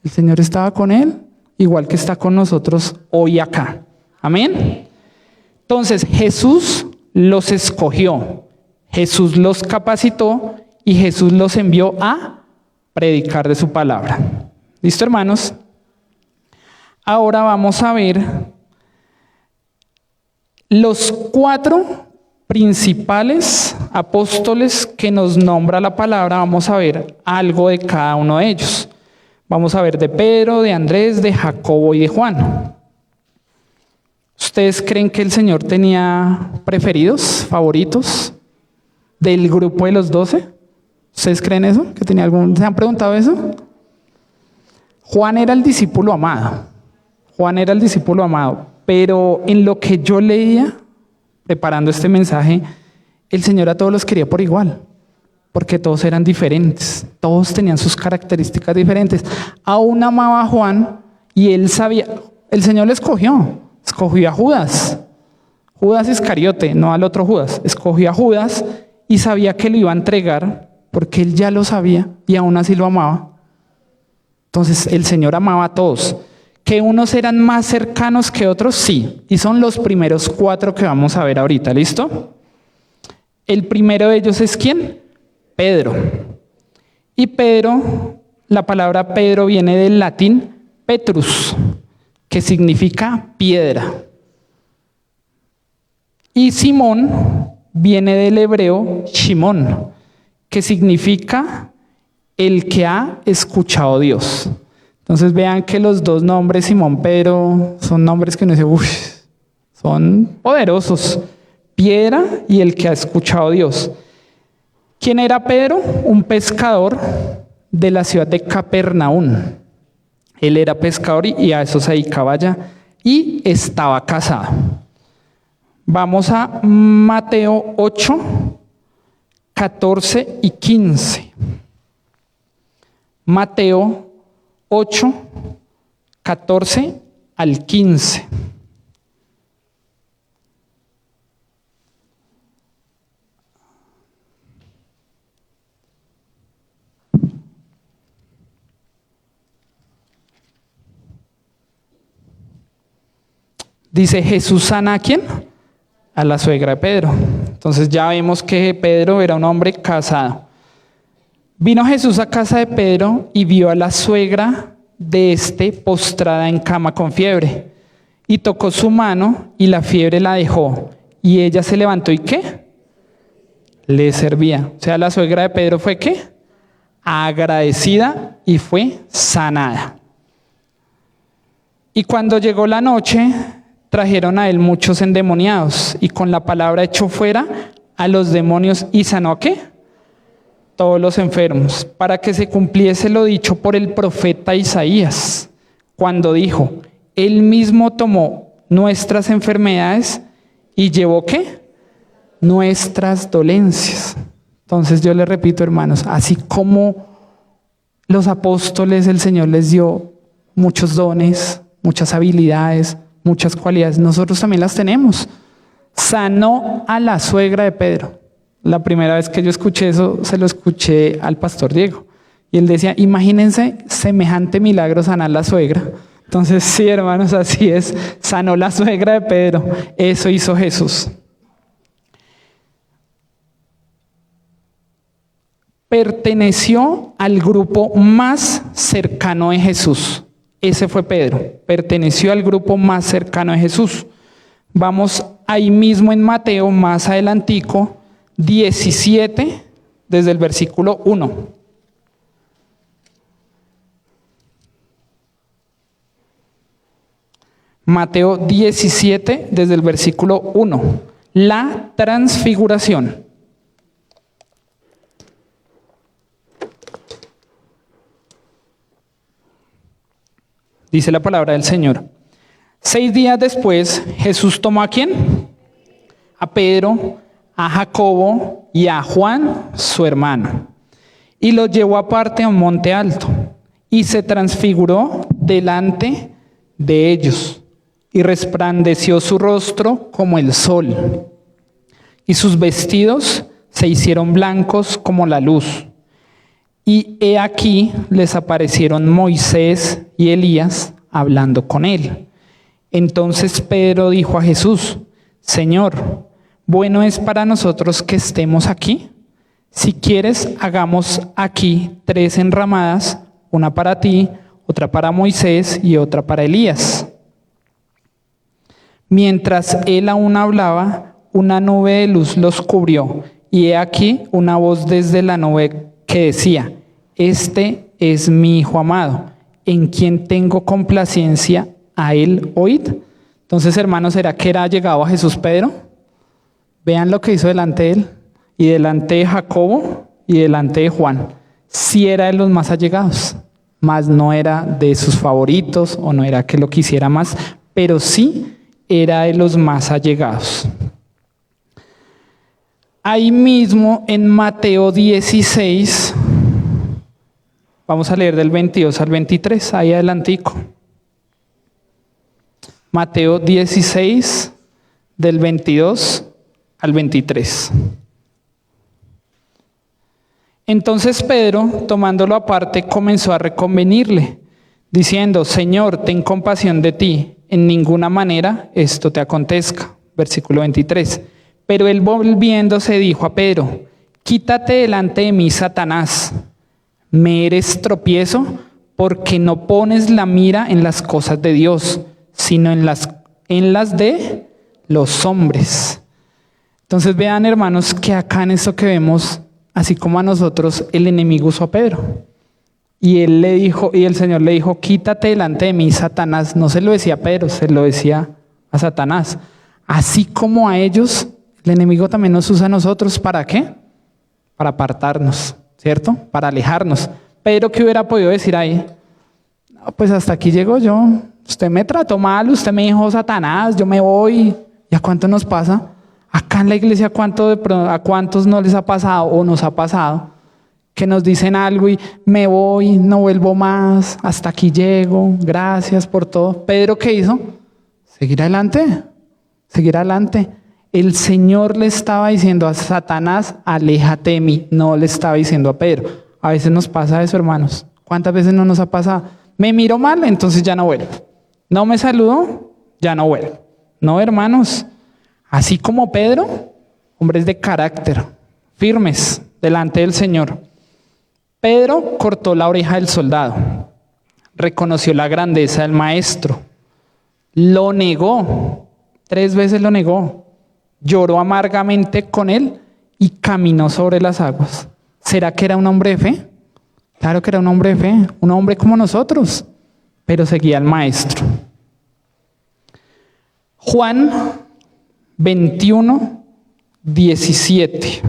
El Señor estaba con Él, igual que está con nosotros hoy acá. Amén. Entonces Jesús los escogió. Jesús los capacitó y Jesús los envió a predicar de su palabra. ¿Listo, hermanos? Ahora vamos a ver los 4 principales apóstoles que nos nombra la palabra. Vamos a ver algo de cada uno de ellos. Vamos a ver de Pedro, de Andrés, de Jacobo y de Juan. ¿Ustedes creen que el Señor tenía preferidos, favoritos del grupo de los 12? ¿Ustedes creen eso? ¿Que tenía algún? ¿Se han preguntado eso? Juan era el discípulo amado. Juan era el discípulo amado. Pero en lo que yo leía, preparando este mensaje, el Señor a todos los quería por igual. Porque todos eran diferentes. Todos tenían sus características diferentes. Aún amaba a Juan y él sabía, el Señor le escogió. Escogió a Judas. Judas Iscariote, no al otro Judas. Escogió a Judas y sabía que lo iba a entregar porque él ya lo sabía y aún así lo amaba. Entonces el Señor amaba a todos. ¿Que unos eran más cercanos que otros? Sí. Y son los primeros 4 que vamos a ver ahorita. ¿Listo? El primero de ellos es ¿quién? Pedro. Y Pedro, la palabra Pedro viene del latín Petrus, que significa piedra. Y Simón viene del hebreo Shimón, que significa el que ha escuchado a Dios. Entonces vean que los 2 nombres, Simón, Pedro, son nombres que uno dice, uff, son poderosos. Piedra y el que ha escuchado a Dios. ¿Quién era Pedro? Un pescador de la ciudad de Capernaum. Él era pescador y a eso se dedicaba ya. Y estaba casado. Vamos a Mateo 8, 14 y 15. Mateo 8, 14 al 15. Dice, Jesús sana ¿a quién? a la suegra de Pedro. Entonces ya vemos que Pedro era un hombre casado. Vino Jesús a casa de Pedro y vio a la suegra de este postrada en cama con fiebre. Y tocó su mano y la fiebre la dejó. Y ella se levantó y ¿qué? Le servía. O sea, la suegra de Pedro fue ¿qué? Agradecida y fue sanada. Y cuando llegó la noche, trajeron a él muchos endemoniados y con la palabra echó fuera a los demonios y sanó ¿a qué? Todos los enfermos, para que se cumpliese lo dicho por el profeta Isaías, cuando dijo, él mismo tomó nuestras enfermedades y llevó ¿qué? Nuestras dolencias. Entonces yo les repito, hermanos, así como los apóstoles, el Señor les dio muchos dones, muchas habilidades, muchas cualidades, nosotros también las tenemos. Sanó a la suegra de Pedro. La primera vez que yo escuché eso, se lo escuché al pastor Diego. Y él decía, imagínense semejante milagro sanar la suegra. Entonces, sí, hermanos, así es. Sanó la suegra de Pedro. Eso hizo Jesús. Perteneció al grupo más cercano de Jesús. Ese fue Pedro. Perteneció al grupo más cercano de Jesús. Vamos ahí mismo en Mateo, más adelantico, 17, desde el versículo 1. Mateo 17, desde el versículo 1. La transfiguración. Dice la palabra del Señor. 6 días después, Jesús tomó ¿a quién? A Pedro, a Jacobo y a Juan, su hermano, y los llevó aparte a un monte alto, y se transfiguró delante de ellos, y resplandeció su rostro como el sol, y sus vestidos se hicieron blancos como la luz. Y he aquí les aparecieron Moisés y Elías hablando con él. Entonces Pedro dijo a Jesús, Señor, bueno es para nosotros que estemos aquí. Si quieres, hagamos aquí 3 enramadas, una para ti, otra para Moisés y otra para Elías. Mientras él aún hablaba, una nube de luz los cubrió, y he aquí una voz desde la nube que decía, este es mi Hijo amado, en quien tengo complacencia, a él oíd. Entonces, hermanos, ¿será que era llegado a Jesús Pedro? Vean lo que hizo delante de él, y delante de Jacobo, y delante de Juan. Sí era de los más allegados, mas no era de sus favoritos, o no era que lo quisiera más, pero sí era de los más allegados. Ahí mismo en Mateo 16, vamos a leer del 22 al 23, ahí adelantico. Mateo 16, del 22 al 23. Entonces Pedro, tomándolo aparte, comenzó a reconvenirle, diciendo, Señor, ten compasión de ti, en ninguna manera esto te acontezca. Versículo 23. Pero él volviéndose dijo a Pedro, quítate delante de mí, Satanás. Me eres tropiezo porque no pones la mira en las cosas de Dios, sino en las de los hombres. Entonces vean, hermanos, que acá en esto que vemos, así como a nosotros, el enemigo usó a Pedro. Y él le dijo, y el Señor le dijo, quítate delante de mí, Satanás. No se lo decía a Pedro, se lo decía a Satanás. Así como a ellos, el enemigo también nos usa a nosotros. ¿Para qué? Para apartarnos, ¿cierto? Para alejarnos. Pedro, ¿qué hubiera podido decir ahí? No, pues hasta aquí llego yo. Usted me trató mal, usted me dijo Satanás, yo me voy. ¿Y a cuánto nos pasa? Acá en la iglesia, ¿a cuántos no les ha pasado o nos ha pasado? Que nos dicen algo y me voy, no vuelvo más, hasta aquí llego, gracias por todo. Pedro, ¿qué hizo? Seguir adelante, seguir adelante. El Señor le estaba diciendo a Satanás, aléjate de mí, no le estaba diciendo a Pedro. A veces nos pasa eso, hermanos. ¿Cuántas veces no nos ha pasado? Me miro mal, entonces ya no vuelvo. No me saludo, ya no vuelvo. No, hermanos, Así como Pedro, hombres de carácter, firmes delante del Señor. Pedro cortó la oreja del soldado, reconoció la grandeza del maestro, lo negó, 3 veces lo negó, lloró amargamente con él y caminó sobre las aguas. ¿Será que era un hombre de fe? Claro que era un hombre de fe, un hombre como nosotros, pero seguía al maestro. Juan 21, 17.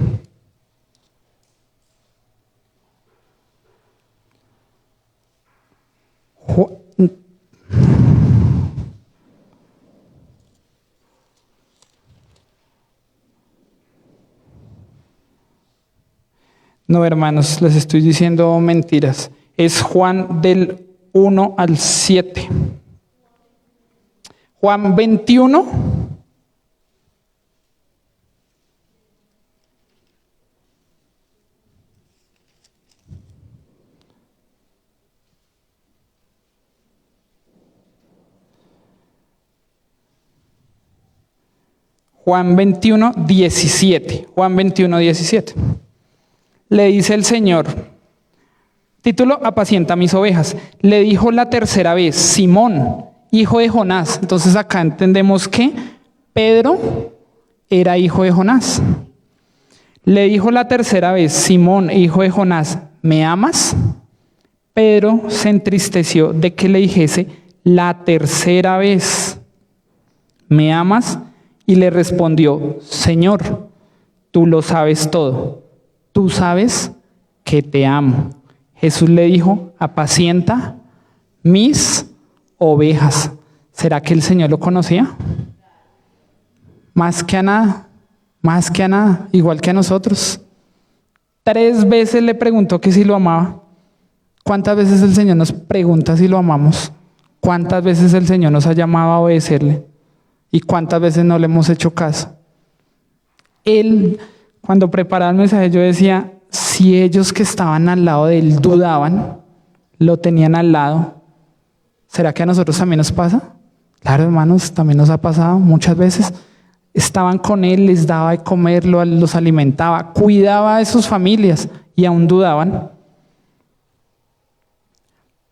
No, hermanos, les estoy diciendo mentiras. Es Juan del 1 al 7. Juan 21. Juan 21, 17. Juan 21, 17. Le dice el Señor, título, apacienta mis ovejas. Le dijo la tercera vez, Simón, hijo de Jonás. Entonces acá entendemos que Pedro era hijo de Jonás. Le dijo la tercera vez, Simón, hijo de Jonás, ¿me amas? Pedro se entristeció de que le dijese la tercera vez, ¿me amas? Y le respondió, Señor, tú lo sabes todo. Tú sabes que te amo. Jesús le dijo, apacienta mis ovejas. ¿Será que el Señor lo conocía? Más que a nada, igual que a nosotros. 3 veces le preguntó que si lo amaba. ¿Cuántas veces el Señor nos pregunta si lo amamos? ¿Cuántas veces el Señor nos ha llamado a obedecerle? ¿Y cuántas veces no le hemos hecho caso? Él, cuando preparaba el mensaje, yo decía, si ellos que estaban al lado de él dudaban, lo tenían al lado, ¿será que a nosotros también nos pasa? Claro, hermanos, también nos ha pasado muchas veces. Estaban con él, les daba de comer, los alimentaba, cuidaba de sus familias y aún dudaban.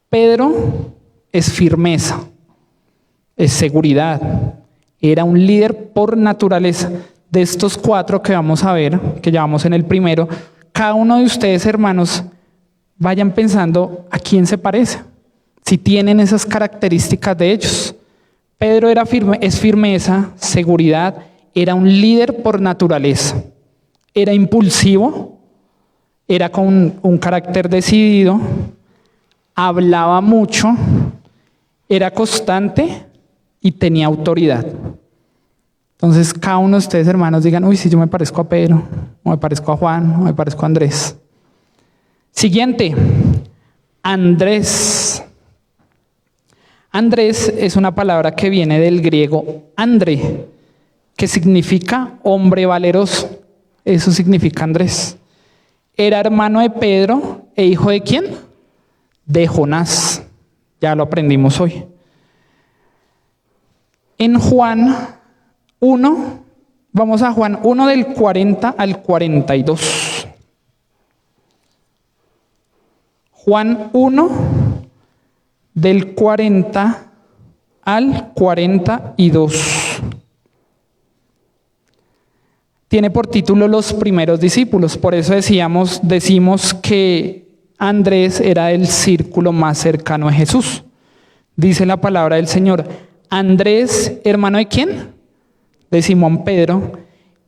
Pedro es firmeza, es seguridad. Era un líder por naturaleza. De estos 4 que vamos a ver, que ya vamos en el primero, cada uno de ustedes, hermanos, vayan pensando a quién se parece, si tienen esas características de ellos. Pedro es firmeza, seguridad, era un líder por naturaleza, era impulsivo, era con un carácter decidido, hablaba mucho, era constante y tenía autoridad. Entonces, cada uno de ustedes, hermanos, digan, uy, si yo me parezco a Pedro, o me parezco a Juan, o me parezco a Andrés. Siguiente, Andrés. Andrés es una palabra que viene del griego andre, que significa hombre valeroso. Eso significa Andrés. Era hermano de Pedro e hijo de ¿quién? De Jonás. Ya lo aprendimos hoy. En Juan 1, vamos a Juan 1 del 40 al 42. Juan 1 del 40 al 42. Tiene por título Los primeros discípulos. Por eso decimos que Andrés era el círculo más cercano a Jesús. Dice la palabra del Señor. Andrés, hermano de ¿quién? De Simón Pedro,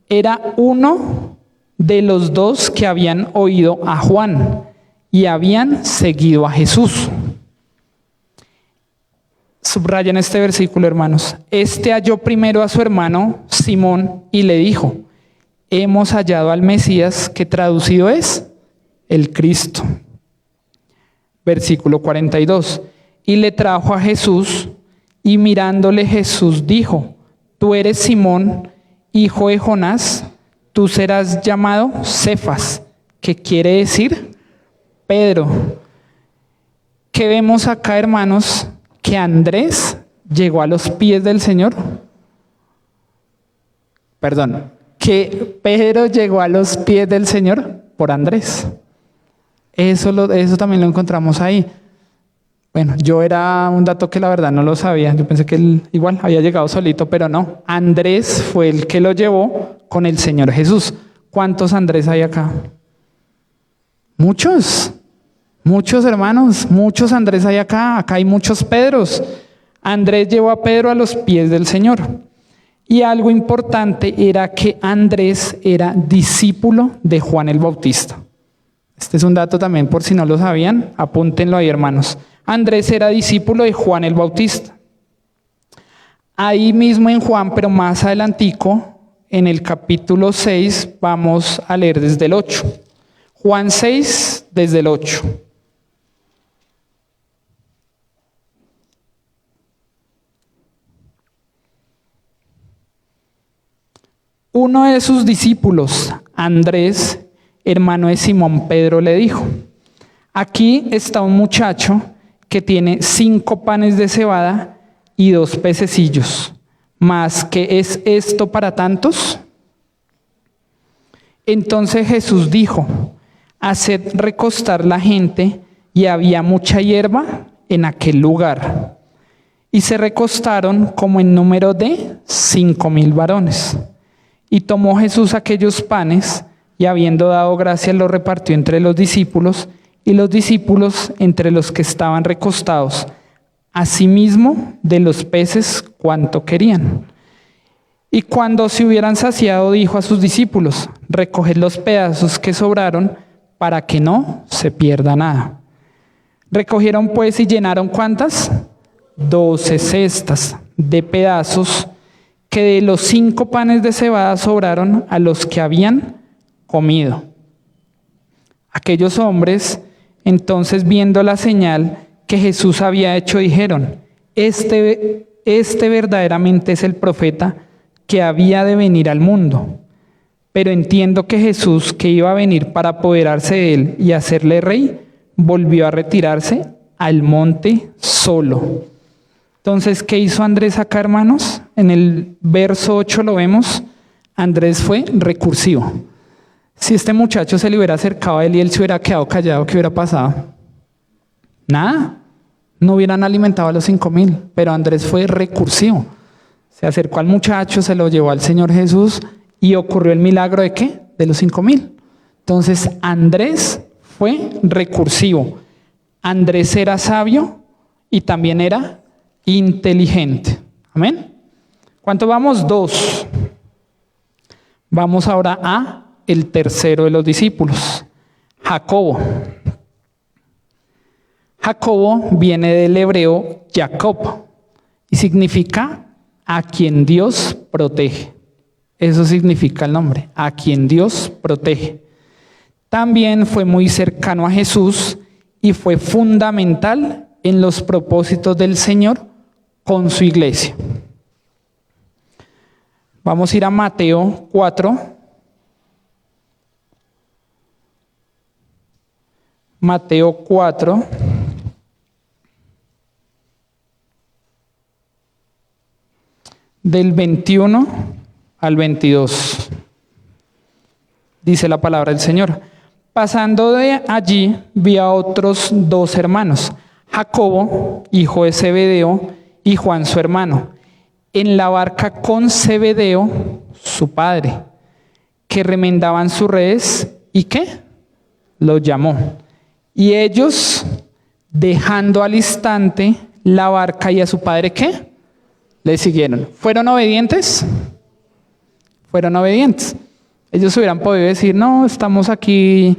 era uno de los 2 que habían oído a Juan y habían seguido a Jesús. Subrayen este versículo, hermanos. Este halló primero a su hermano Simón y le dijo, hemos hallado al Mesías, que traducido es el Cristo. Versículo 42. Y le trajo a Jesús, y mirándole Jesús dijo, tú eres Simón, hijo de Jonás, tú serás llamado Cefas, que quiere decir Pedro. ¿Qué vemos acá, hermanos? Que Andrés llegó a los pies del Señor. Perdón, que Pedro llegó a los pies del Señor por Andrés. Eso también lo encontramos ahí. Bueno, yo era un dato que la verdad no lo sabía. Yo pensé que él igual había llegado solito, pero no. Andrés fue el que lo llevó con el Señor Jesús. ¿Cuántos Andrés hay acá? Muchos hermanos, muchos Andrés hay acá. Acá hay muchos Pedros. Andrés llevó a Pedro a los pies del Señor. Y algo importante era que Andrés era discípulo de Juan el Bautista. Este es un dato también por si no lo sabían, apúntenlo ahí, hermanos. Andrés era discípulo de Juan el Bautista. Ahí mismo en Juan, pero más adelantico, en el capítulo 6, vamos a leer desde el 8. Juan 6, desde el 8. Uno de sus discípulos, Andrés, hermano de Simón Pedro, le dijo: aquí está un muchacho que tiene 5 panes de cebada y 2 pececillos. ¿Mas qué es esto para tantos? Entonces Jesús dijo: haced recostar la gente, y había mucha hierba en aquel lugar. Y se recostaron como en número de 5,000 varones. Y tomó Jesús aquellos panes, y habiendo dado gracias los repartió entre los discípulos, y los discípulos entre los que estaban recostados, asimismo de los peces cuanto querían. Y cuando se hubieran saciado, dijo a sus discípulos: recoged los pedazos que sobraron, para que no se pierda nada. Recogieron pues y llenaron ¿cuántas? 12 cestas de pedazos que de los 5 panes de cebada sobraron a los que habían comido. Aquellos hombres, entonces, viendo la señal que Jesús había hecho, dijeron: este verdaderamente es el profeta que había de venir al mundo. Pero entiendo que Jesús, que iba a venir para apoderarse de él y hacerle rey, volvió a retirarse al monte solo. Entonces, ¿qué hizo Andrés acá, hermanos? En el verso 8 lo vemos. Andrés fue recursivo. Si este muchacho se le hubiera acercado a él y él se hubiera quedado callado, ¿qué hubiera pasado? Nada. No hubieran alimentado a los 5,000. Pero Andrés fue recursivo. Se acercó al muchacho, se lo llevó al Señor Jesús y ocurrió el milagro ¿de qué? De los 5,000. Entonces, Andrés fue recursivo. Andrés era sabio y también era inteligente. Amén. ¿Cuánto vamos? 2. Vamos ahora a el tercero de los discípulos, Jacobo. Jacobo viene del hebreo Jacob y significa a quien Dios protege. Eso significa el nombre, a quien Dios protege. También fue muy cercano a Jesús y fue fundamental en los propósitos del Señor con su iglesia. Vamos a ir a Mateo 4. Mateo 4. Del 21 al 22. Dice la palabra del Señor: pasando de allí, vi a otros 2 hermanos, Jacobo, hijo de Zebedeo, y Juan su hermano, en la barca con Zebedeo, su padre, que remendaban sus redes, ¿y qué? Los llamó. Y ellos, dejando al instante la barca y a su padre, ¿qué? Le siguieron. ¿Fueron obedientes? Fueron obedientes. Ellos hubieran podido decir: no, estamos aquí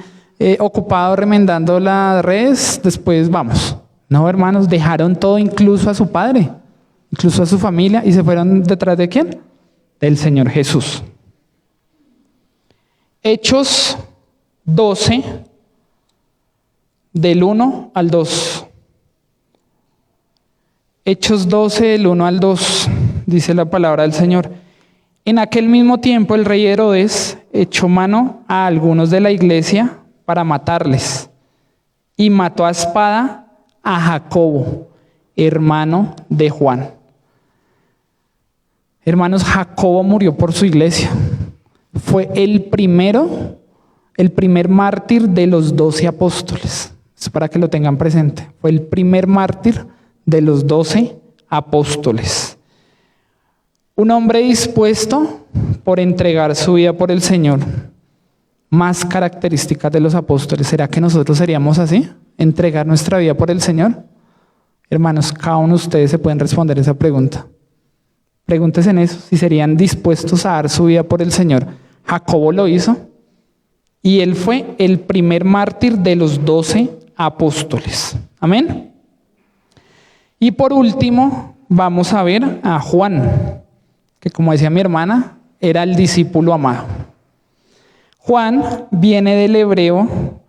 ocupados remendando las redes, después vamos. No, hermanos, dejaron todo, incluso a su padre, incluso a su familia, y se fueron detrás de ¿quién? Del Señor Jesús. Hechos 12, del 1 al 2. Hechos 12, del 1 al 2, dice la palabra del Señor. En aquel mismo tiempo el rey Herodes echó mano a algunos de la iglesia para matarles, y mató a espada a Jacobo, hermano de Juan. Hermanos, Jacobo murió por su iglesia. Fue el primer mártir de los 12 apóstoles. Es para que lo tengan presente. Fue el primer mártir de los 12 apóstoles. Un hombre dispuesto por entregar su vida por el Señor. Más características de los apóstoles. ¿Será que nosotros seríamos así? ¿Entregar nuestra vida por el Señor? Hermanos, cada uno de ustedes se pueden responder esa pregunta. Pregúntense en eso, si serían dispuestos a dar su vida por el Señor. Jacobo lo hizo y él fue el primer mártir de los 12 apóstoles. Amén. Y por último, vamos a ver a Juan, que como decía mi hermana, era el discípulo amado. Juan viene del hebreo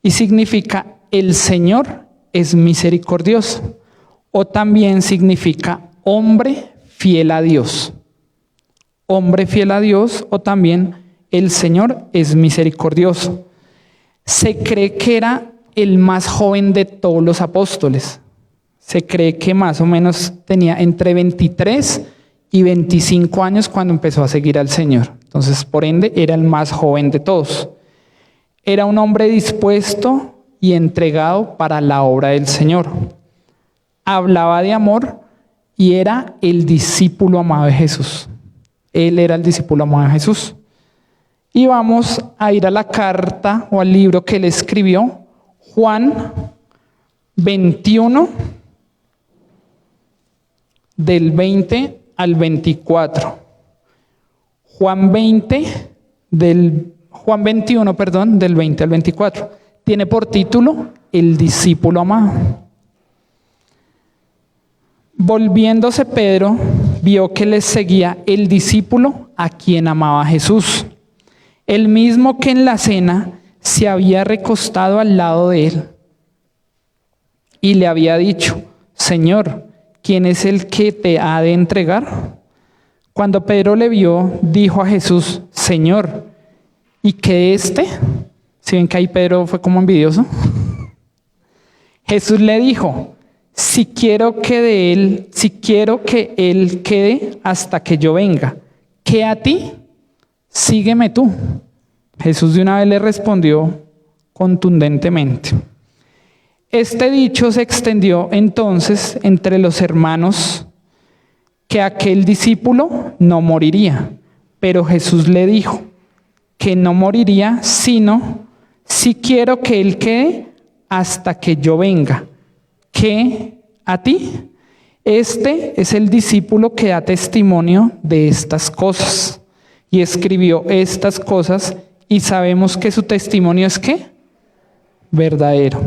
y significa el Señor es misericordioso, o también significa hombre fiel a Dios. Hombre fiel a Dios, o también el Señor es misericordioso. Se cree que era el más joven de todos los apóstoles. Se cree que más o menos tenía entre 23 y 25 años cuando empezó a seguir al Señor. Entonces, por ende, era el más joven de todos. Era un hombre dispuesto y entregado para la obra del Señor. Hablaba de amor y era el discípulo amado de Jesús. Él era el discípulo amado de Jesús. Y vamos a ir a la carta o al libro que él escribió, Juan 21, del 20 al 24. Juan 21, del 20 al 24. Tiene por título El discípulo amado. Volviéndose Pedro, vio que les seguía el discípulo a quien amaba Jesús, el mismo que en la cena se había recostado al lado de él. Y le había dicho: Señor, ¿quién es el que te ha de entregar? Cuando Pedro le vio, dijo a Jesús: Señor, ¿y qué este? ¿Sí ven que ahí Pedro fue como envidioso? Jesús le dijo: Si quiero que él quede hasta que yo venga, ¿qué a ti? Sígueme tú. Jesús de una vez le respondió contundentemente. Este dicho se extendió entonces entre los hermanos, que aquel discípulo no moriría. Pero Jesús le dijo que no moriría, sino si quiero que él quede hasta que yo venga. ¿Qué a ti? Este es el discípulo que da testimonio de estas cosas y escribió estas cosas, y sabemos que su testimonio es ¿qué? Verdadero.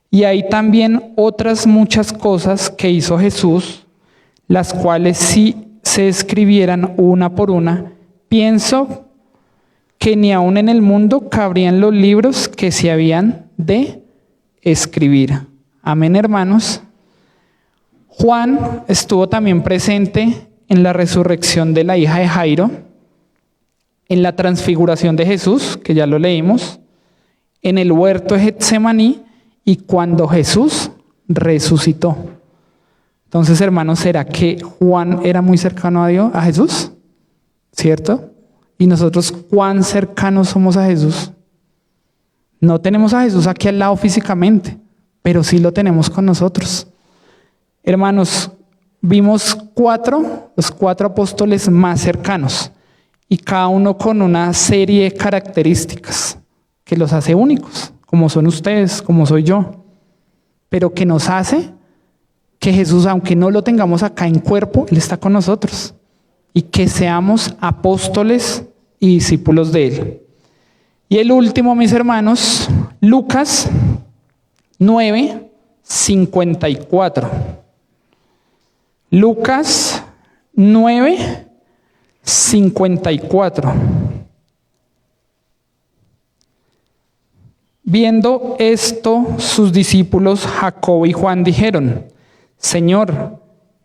Y hay también otras muchas cosas que hizo Jesús, las cuales si se escribieran una por una, pienso que ni aun en el mundo cabrían los libros que se habían de escribir. Amén, hermanos. Juan estuvo también presente en la resurrección de la hija de Jairo, en la transfiguración de Jesús, que ya lo leímos, en el huerto de Getsemaní y cuando Jesús resucitó. Entonces, hermanos, ¿será que Juan era muy cercano a Dios, a Jesús? ¿Cierto? ¿Y nosotros cuán cercanos somos a Jesús? No tenemos a Jesús aquí al lado físicamente, pero sí lo tenemos con nosotros. Hermanos, vimos los cuatro apóstoles más cercanos, y cada uno con una serie de características que los hace únicos, como son ustedes, como soy yo, pero que nos hace que Jesús, aunque no lo tengamos acá en cuerpo, Él está con nosotros, y que seamos apóstoles y discípulos de Él. Y el último, mis hermanos, Lucas 9:54. Lucas 9:54. Viendo esto, sus discípulos Jacobo y Juan dijeron: Señor,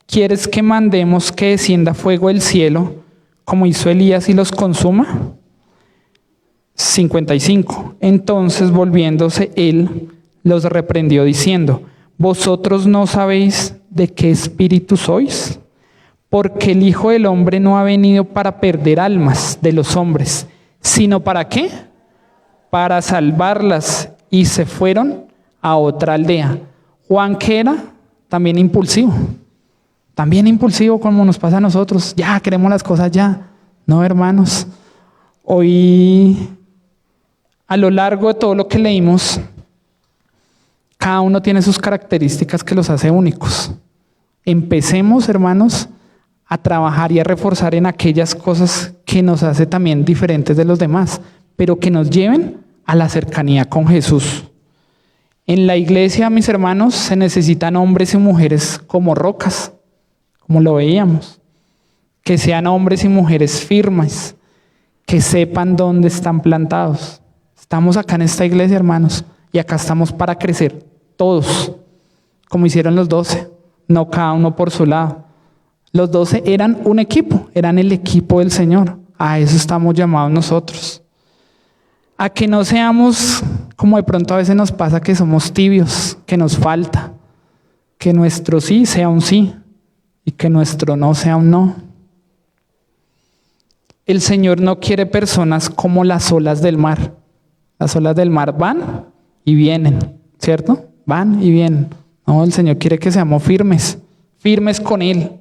¿quieres que mandemos que descienda fuego del cielo, como hizo Elías y los consuma? 55. Entonces, volviéndose él, los reprendió diciendo: ¿Vosotros no sabéis de qué espíritu sois? porque el Hijo del Hombre no ha venido para perder almas de los hombres, sino ¿para qué? Para salvarlas. Y se fueron a otra aldea. Juan, que era también impulsivo como nos pasa a nosotros. Ya queremos las cosas ya. No, hermanos. Hoy, a lo largo de todo lo que leímos, cada uno tiene sus características que los hace únicos. Empecemos, hermanos, a trabajar y a reforzar en aquellas cosas que nos hace también diferentes de los demás, pero que nos lleven a la cercanía con Jesús. En la iglesia, mis hermanos, se necesitan hombres y mujeres como rocas, como lo veíamos, que sean hombres y mujeres firmes, que sepan dónde están plantados. Estamos acá en esta iglesia, hermanos, y acá estamos para crecer todos, como hicieron los 12, no cada uno por su lado. Los 12 eran un equipo, eran el equipo del Señor. A eso estamos llamados nosotros. A que no seamos, como de pronto a veces nos pasa, que somos tibios, que nos falta, que nuestro sí sea un sí y que nuestro no sea un no. El Señor no quiere personas como las olas del mar. Las olas del mar van y vienen, ¿cierto? Van y vienen. No, el Señor quiere que seamos firmes con Él.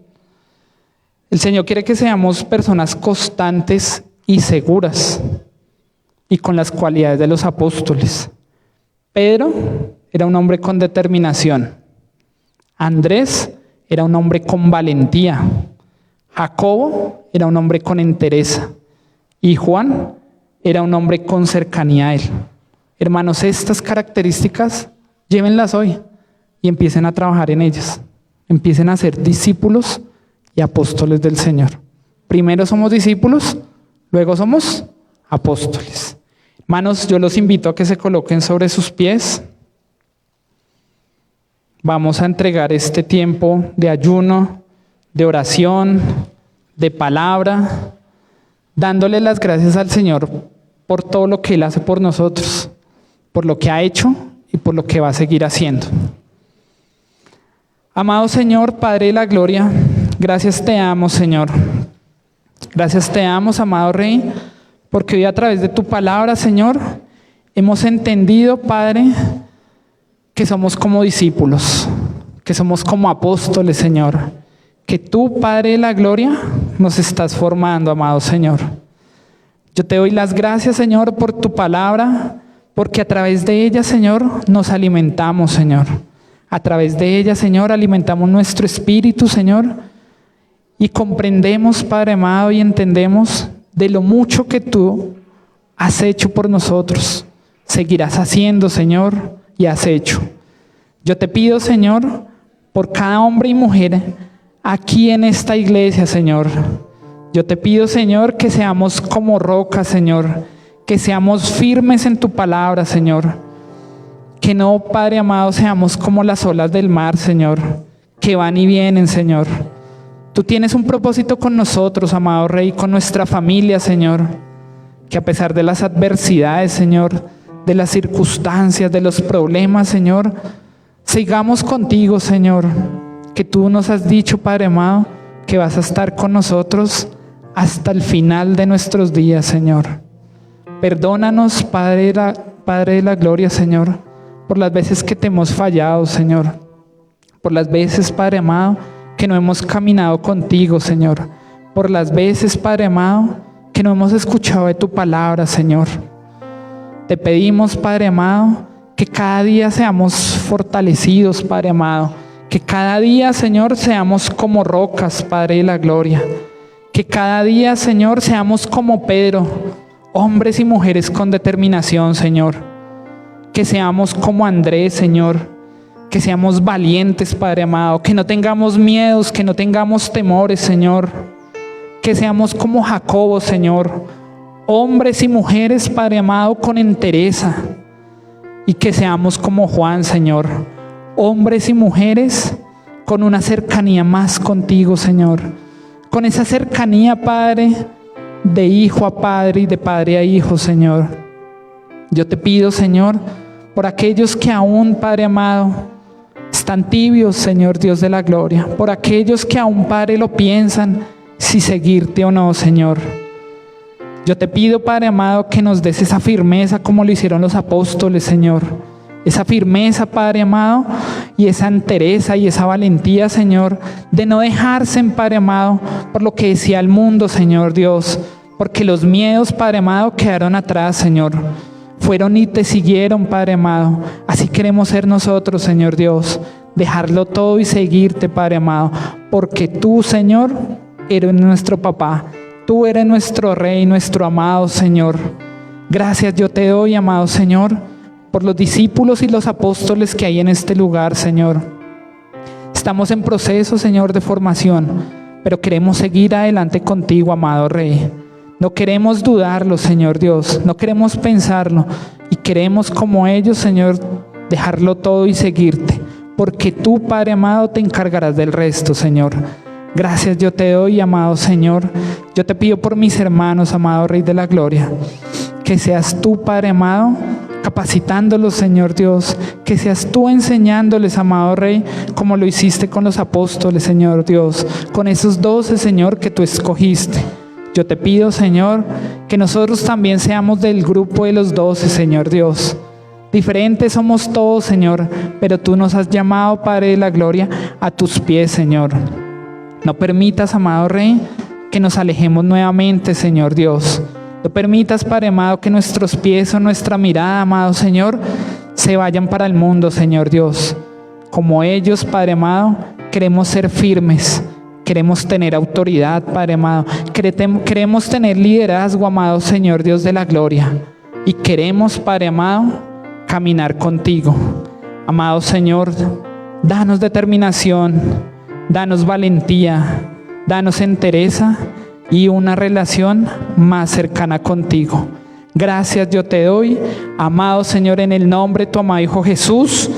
El Señor quiere que seamos personas constantes y seguras y con las cualidades de los apóstoles. Pedro era un hombre con determinación. Andrés era un hombre con valentía. Jacobo era un hombre con entereza. Y Juan era un hombre con cercanía a Él. Hermanos, estas características, llévenlas hoy y empiecen a trabajar en ellas. Empiecen a ser discípulos y apóstoles del Señor. Primero somos discípulos, luego somos apóstoles. Hermanos, yo los invito a que se coloquen sobre sus pies. Vamos a entregar este tiempo de ayuno, de oración, de palabra, dándole las gracias al Señor por todo lo que Él hace por nosotros, por lo que ha hecho y por lo que va a seguir haciendo. Amado Señor, Padre de la gloria, gracias te amo, Señor. Gracias te damos, amado Rey, porque hoy a través de tu palabra, Señor, hemos entendido, Padre, que somos como discípulos, que somos como apóstoles, Señor, que tú, Padre de la gloria, nos estás formando, amado Señor. Yo te doy las gracias, Señor, por tu palabra, porque a través de ella, Señor, nos alimentamos, Señor. A través de ella, Señor, alimentamos nuestro espíritu, Señor, y comprendemos, Padre amado, y entendemos de lo mucho que tú has hecho por nosotros, seguirás haciendo, Señor, y has hecho. Yo te pido, Señor, por cada hombre y mujer aquí en esta iglesia, Señor. Yo te pido, Señor, que seamos como rocas, Señor, que seamos firmes en tu palabra, Señor. Que no, Padre amado, seamos como las olas del mar, Señor, que van y vienen, Señor. Tú tienes un propósito con nosotros, amado Rey, con nuestra familia, Señor. Que a pesar de las adversidades, Señor, de las circunstancias, de los problemas, Señor, sigamos contigo, Señor. Que tú nos has dicho, Padre amado, que vas a estar con nosotros hasta el final de nuestros días, Señor. Perdónanos, Padre de la gloria, Señor, por las veces que te hemos fallado, Señor. Por las veces, Padre amado, que no hemos caminado contigo, Señor. Por las veces, Padre amado, que no hemos escuchado de tu palabra, Señor. Te pedimos, Padre amado, que cada día seamos fortalecidos, Padre amado. Que cada día, Señor, seamos como rocas, Padre de la gloria. Que cada día, Señor, seamos como Pedro, hombres y mujeres con determinación, Señor. Que seamos como Andrés, Señor. Que seamos valientes, Padre amado. Que no tengamos miedos, que no tengamos temores, Señor. Que seamos como Jacobo, Señor. Hombres y mujeres, Padre amado, con entereza. Y que seamos como Juan, Señor. Hombres y mujeres con una cercanía más contigo, Señor. Con esa cercanía, Padre, de hijo a padre y de padre a hijo, Señor. Yo te pido, Señor, por aquellos que aún, Padre amado, Están tibios, Señor Dios de la gloria, por aquellos que aún, Padre, lo piensan, si seguirte o no, Señor. Yo te pido, Padre amado, que nos des esa firmeza como lo hicieron los apóstoles, Señor. Esa firmeza, Padre amado, y esa entereza y esa valentía, Señor, de no dejarse, Padre amado, por lo que decía el mundo, Señor Dios, porque los miedos, Padre amado, quedaron atrás, Señor. Fueron y te siguieron, Padre amado. Así queremos ser nosotros, Señor Dios, dejarlo todo y seguirte, Padre amado, porque tú, Señor, eres nuestro papá. Tú eres nuestro Rey, nuestro amado Señor. Gracias yo te doy, amado Señor, por los discípulos y los apóstoles que hay en este lugar, Señor. Estamos en proceso, Señor, de formación, pero queremos seguir adelante contigo, amado Rey. No queremos dudarlo, Señor Dios, no queremos pensarlo, y queremos, como ellos, Señor, dejarlo todo y seguirte, porque tú, Padre amado, te encargarás del resto, Señor. Gracias yo te doy, amado Señor. Yo te pido por mis hermanos, amado Rey de la Gloria, que seas tú, Padre amado, capacitándolos, Señor Dios, que seas tú enseñándoles, amado Rey, como lo hiciste con los apóstoles, Señor Dios, con esos 12, Señor, que tú escogiste. Yo te pido, Señor, que nosotros también seamos del grupo de los 12, Señor Dios. Diferentes somos todos, Señor, pero tú nos has llamado, Padre de la Gloria, a tus pies, Señor. No permitas, amado Rey, que nos alejemos nuevamente, Señor Dios. No permitas, Padre amado, que nuestros pies o nuestra mirada, amado Señor, se vayan para el mundo, Señor Dios. Como ellos, Padre amado, queremos ser firmes. Queremos tener autoridad, Padre amado. Queremos tener liderazgo, amado Señor Dios de la gloria. Y queremos, Padre amado, caminar contigo. Amado Señor, danos determinación. Danos valentía, danos entereza y una relación más cercana contigo. Gracias yo te doy, amado Señor, en el nombre de tu amado Hijo Jesús.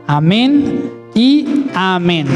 Amén y amén.